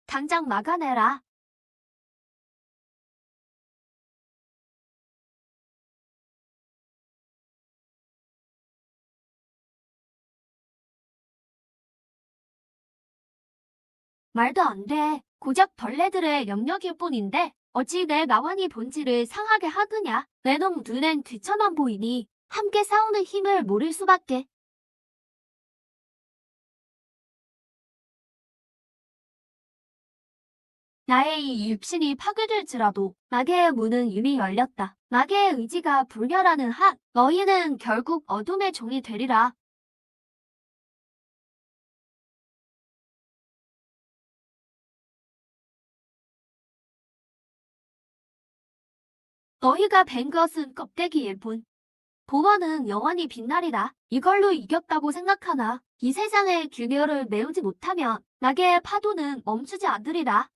당장 막아내라. 말도 안 돼. 고작 벌레들의 영역일 뿐인데 어찌 내 나원이 본질을 상하게 하느냐. 내 놈 눈엔 뒤처만 보이니 함께 싸우는 힘을 모를 수밖에. 나의 이 육신이 파괴될지라도 마계의 문은 이미 열렸다. 마계의 의지가 불멸하는 한 너희는 결국 어둠의 종이 되리라. 너희가 뵌 것은 껍데기일 뿐. 봉헌은 영원히 빛나리라. 이걸로 이겼다고 생각하나 이 세상의 균열을 메우지 못하면 마계의 파도는 멈추지 않으리라.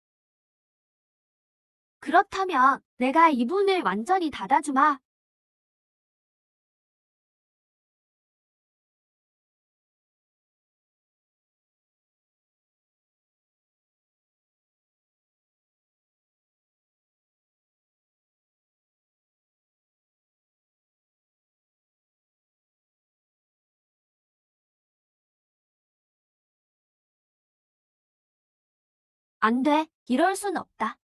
그렇다면 내가 이 문을 완전히 닫아주마. 안 돼. 이럴 순 없다.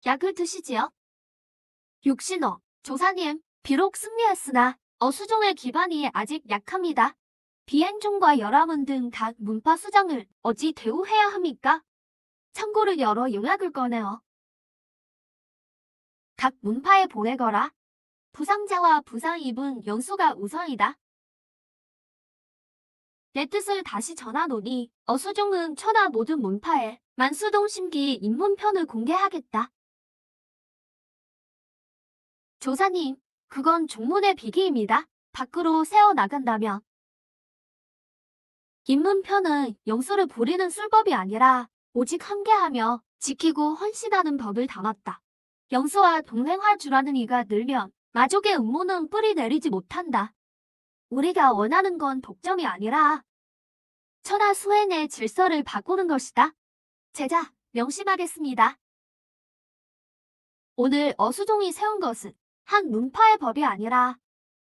약을 드시지요. 육신어, 조사님, 비록 승리했으나 어수종의 기반이 아직 약합니다. 비행종과 열화문 등 각 문파 수장을 어찌 대우해야 합니까? 창고를 열어 용약을 꺼내어 각 문파에 보내거라. 부상자와 부상 입은 영수가 우선이다. 내 뜻을 다시 전하노니 어수종은 천하 모든 문파에 만수동 심기 입문편을 공개하겠다. 조사님, 그건 종문의 비기입니다. 밖으로 새어나간다면 입문편은 영수를 부리는 술법이 아니라 오직 함께하며 지키고 헌신하는 법을 담았다. 영수와 동행할 줄 아는 이가 늘면 마족의 음모는 뿌리 내리지 못한다. 우리가 원하는 건 독점이 아니라 천하 수행의 질서를 바꾸는 것이다. 제자, 명심하겠습니다. 오늘 어수종이 세운 것은 한 문파의 법이 아니라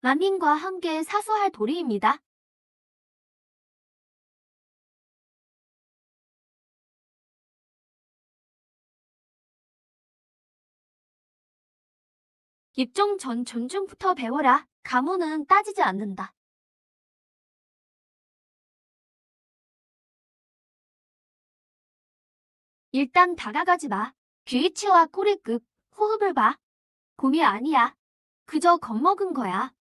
만민과 함께 사수할 도리입니다. 입종 전 존중부터 배워라. 가문은 따지지 않는다. 일단 다가가지 마. 귀치와 꼬리끝, 호흡을 봐. 곰이 아니야. 그저 겁먹은 거야.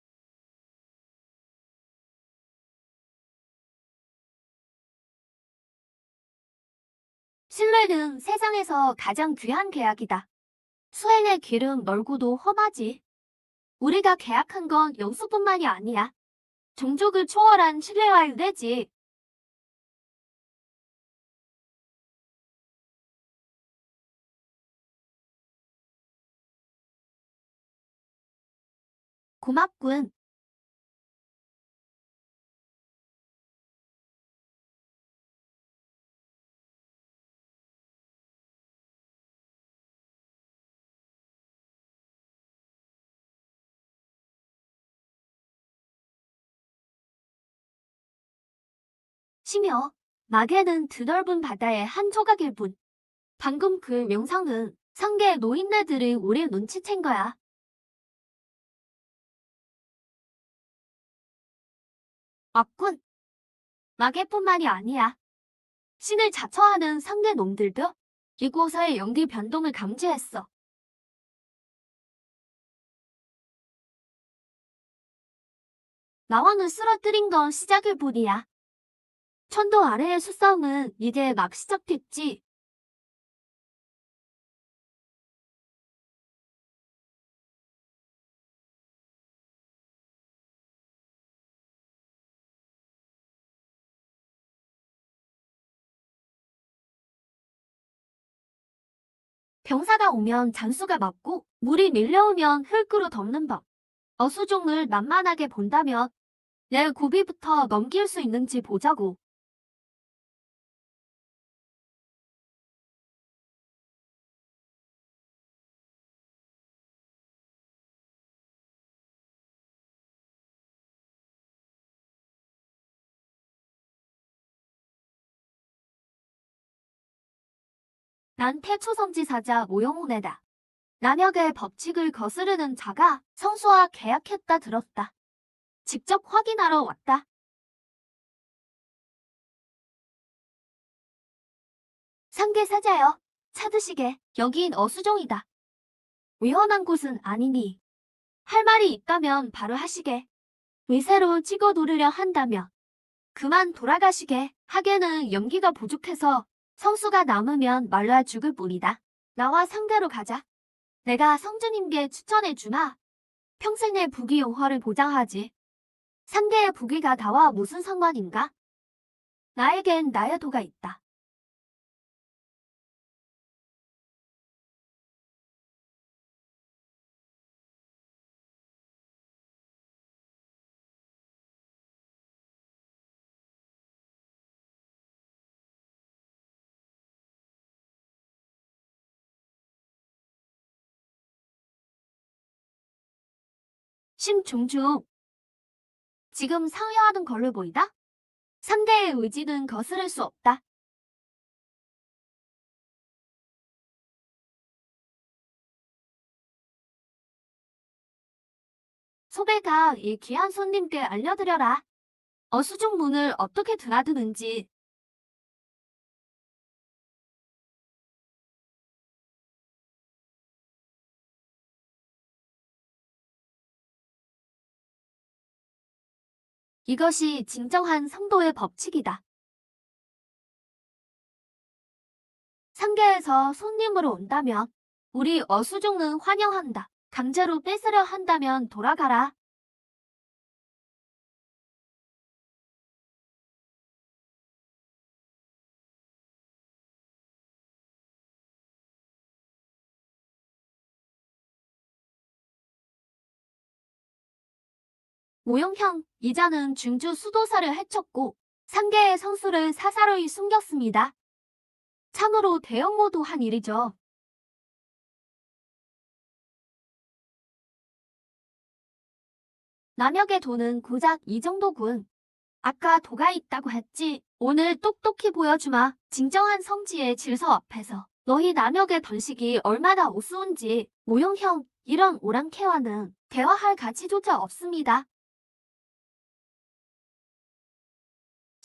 신뢰는 세상에서 가장 귀한 계약이다. 수행의 길은 멀고도 험하지. 우리가 계약한 건 영수뿐만이 아니야. 종족을 초월한 신뢰와 유대지. 고맙군. 시며, 마계는 드넓은 바다의 한 조각일 뿐. 방금 그 명상은 상계 노인네들이 우리 눈치챈 거야. 맞군. 마계뿐만이 아니야. 신을 자처하는 상계 놈들도 이곳의 연기 변동을 감지했어. 나왕을 쓰러뜨린 건 시작일 뿐이야. 천도 아래의 수싸움은 이제 막 시작됐지. 병사가 오면 잔수가 맞고 물이 밀려오면 흙으로 덮는 법. 어수종을 만만하게 본다면 내 고비부터 넘길 수 있는지 보자고. 난 태초성지사자 오영훈애다. 남역의 법칙을 거스르는 자가 성수와 계약했다 들었다. 직접 확인하러 왔다. 상계사자여, 찾으시게. 여긴 어수종이다. 위험한 곳은 아니니. 할 말이 있다면 바로 하시게. 위세로 찍어 누르려 한다며. 그만 돌아가시게. 하게는 연기가 부족해서 성수가 남으면 말라 죽을 뿐이다. 나와 상대로 가자. 내가 성주님께 추천해주마. 평생의 부귀 영화를 보장하지. 상대의 부귀가 나와 무슨 상관인가? 나에겐 나의 도가 있다. 심중중. 지금 상여하는 걸로 보이다? 상대의 의지는 거스를 수 없다. 소배가 이 귀한 손님께 알려드려라. 어수중 문을 어떻게 드나드는지. 이것이 진정한 성도의 법칙이다. 상계에서 손님으로 온다면 우리 어수종은 환영한다. 강제로 뺏으려 한다면 돌아가라. 모형형, 이자는 중주 수도사를 해쳤고 상계의 성수를 사사로이 숨겼습니다. 참으로 대형모도한 일이죠. 남역의 도는 고작 이 정도군. 아까 도가 있다고 했지. 오늘 똑똑히 보여주마. 진정한 성지의 질서 앞에서 너희 남역의 번식이 얼마나 우스운지. 모형형, 이런 오랑캐와는 대화할 가치조차 없습니다.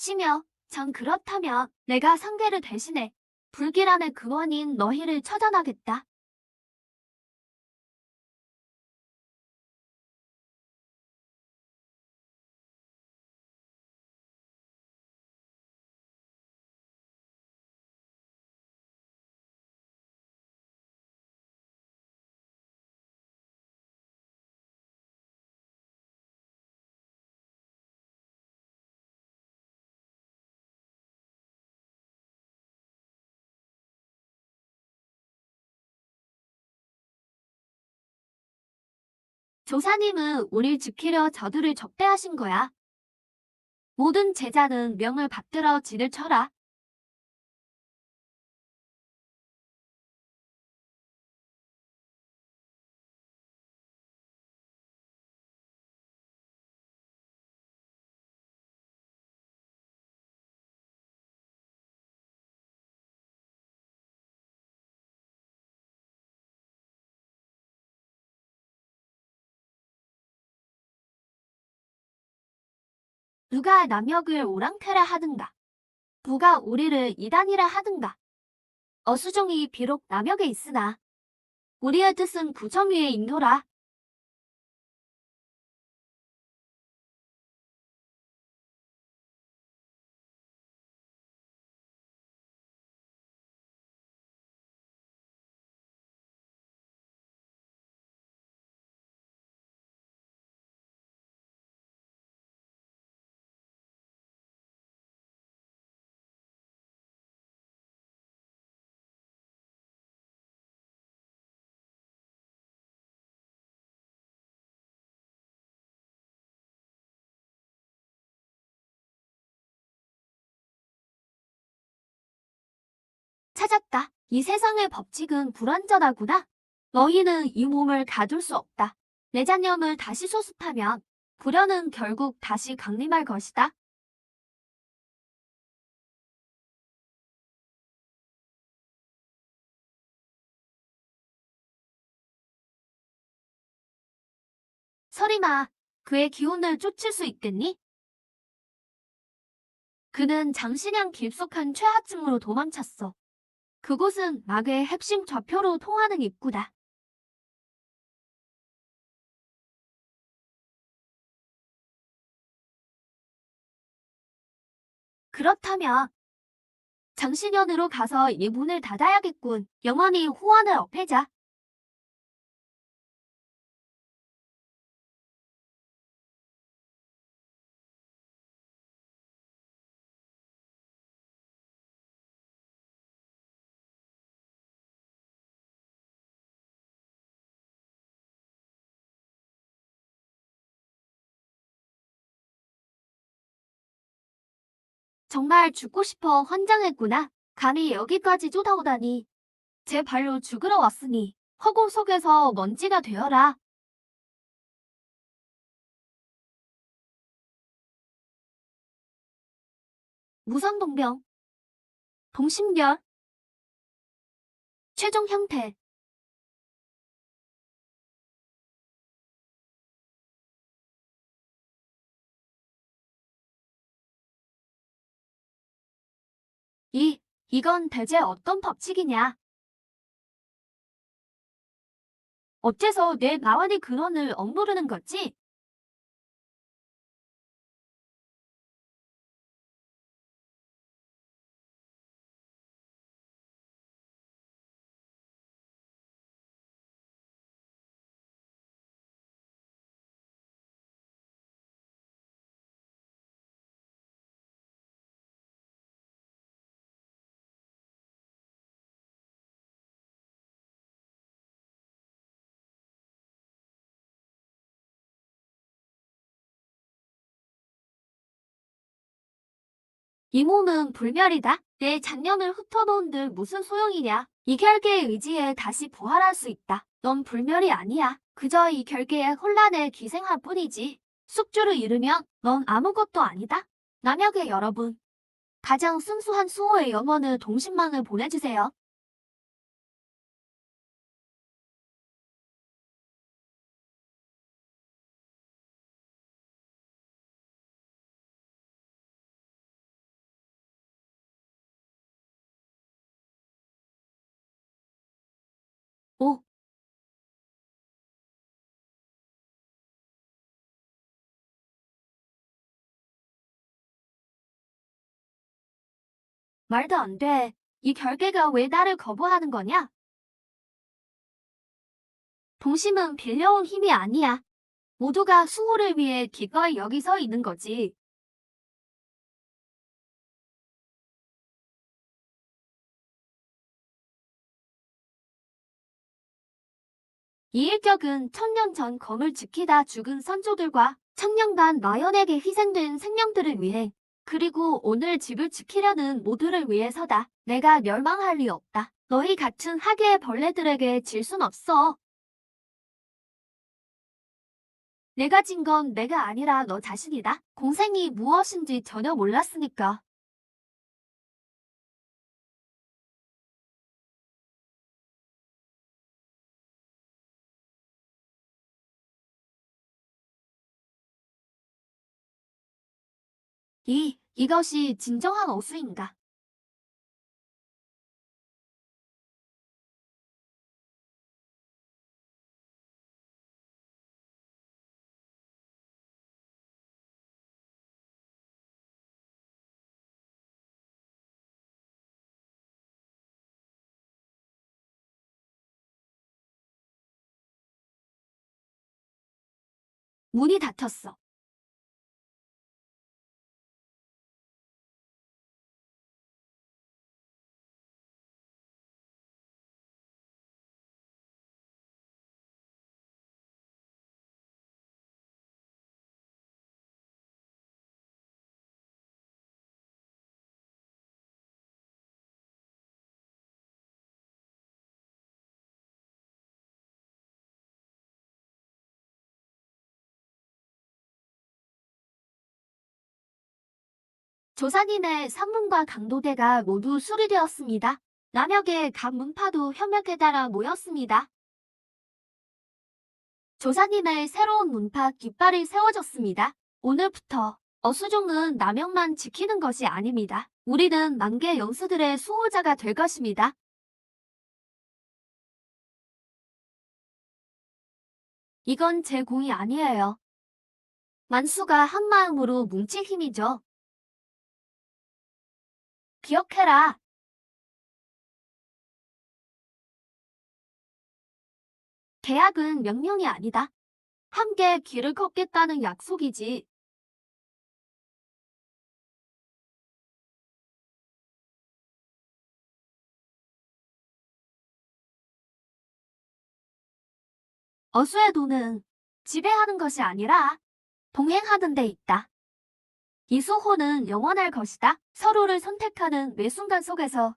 시며, 전 그렇다면 내가 상대를 대신해 불길함의 근원인 너희를 처단하겠다. 조사님은 우릴 지키려 저들을 접대하신 거야. 모든 제자는 명을 받들어 진을 쳐라. 누가 남역을 오랑캐라 하든가, 누가 우리를 이단이라 하든가. 어수종이 비록 남역에 있으나 우리의 뜻은 구점 위에 있노라. 찾았다. 이 세상의 법칙은 불완전하구나. 너희는 이 몸을 가둘 수 없다. 내 잔념을 다시 소습하면 불현은 결국 다시 강림할 것이다. 설이나 그의 기운을 쫓을 수 있겠니? 그는 장신양 깊숙한 최하층으로 도망쳤어. 그곳은 막의 핵심 좌표로 통하는 입구다. 그렇다면 장신현으로 가서 이 문을 닫아야겠군. 영원히 호환을 업해자. 정말 죽고 싶어 환장했구나. 감히 여기까지 쫓아오다니. 제 발로 죽으러 왔으니 허공 속에서 먼지가 되어라. 무선동병, 동심결, 최종 형태. 이건 대체 어떤 법칙이냐? 어째서 내 나와의 근원을 억누르는 거지? 이 몸은 불멸이다. 내 잔념을 흩어놓은들 무슨 소용이냐. 이 결계의 의지에 다시 부활할 수 있다. 넌 불멸이 아니야. 그저 이 결계의 혼란에 기생할 뿐이지. 숙주를 잃으면 넌 아무것도 아니다. 남역의 여러분, 가장 순수한 수호의 영혼을 동심망을 보내주세요. 오, 말도 안 돼. 이 결계가 왜 나를 거부하는 거냐? 동심은 빌려온 힘이 아니야. 모두가 수호를 위해 기꺼이 여기 서 있는 거지. 이 일격은 천년 전 검을 지키다 죽은 선조들과 천년간 마연에게 희생된 생명들을 위해, 그리고 오늘 집을 지키려는 모두를 위해서다. 내가 멸망할 리 없다. 너희 같은 하계의 벌레들에게 질 순 없어. 내가 진 건 내가 아니라 너 자신이다. 공생이 무엇인지 전혀 몰랐으니까. 이것이 진정한 어수인가? 문이 닫혔어. 조산인의 산문과 강도대가 모두 수리되었습니다. 남역의 각 문파도 협력에 따라 모였습니다. 조산인의 새로운 문파 깃발이 세워졌습니다. 오늘부터 어수종은 남역만 지키는 것이 아닙니다. 우리는 만개 영수들의 수호자가 될 것입니다. 이건 제 공이 아니에요. 만수가 한마음으로 뭉친 힘이죠. 기억해라. 계약은 명령이 아니다. 함께 길을 걷겠다는 약속이지. 어수의 도는 지배하는 것이 아니라 동행하는 데 있다. 이 수호는 영원할 것이다. 서로를 선택하는 매 순간 속에서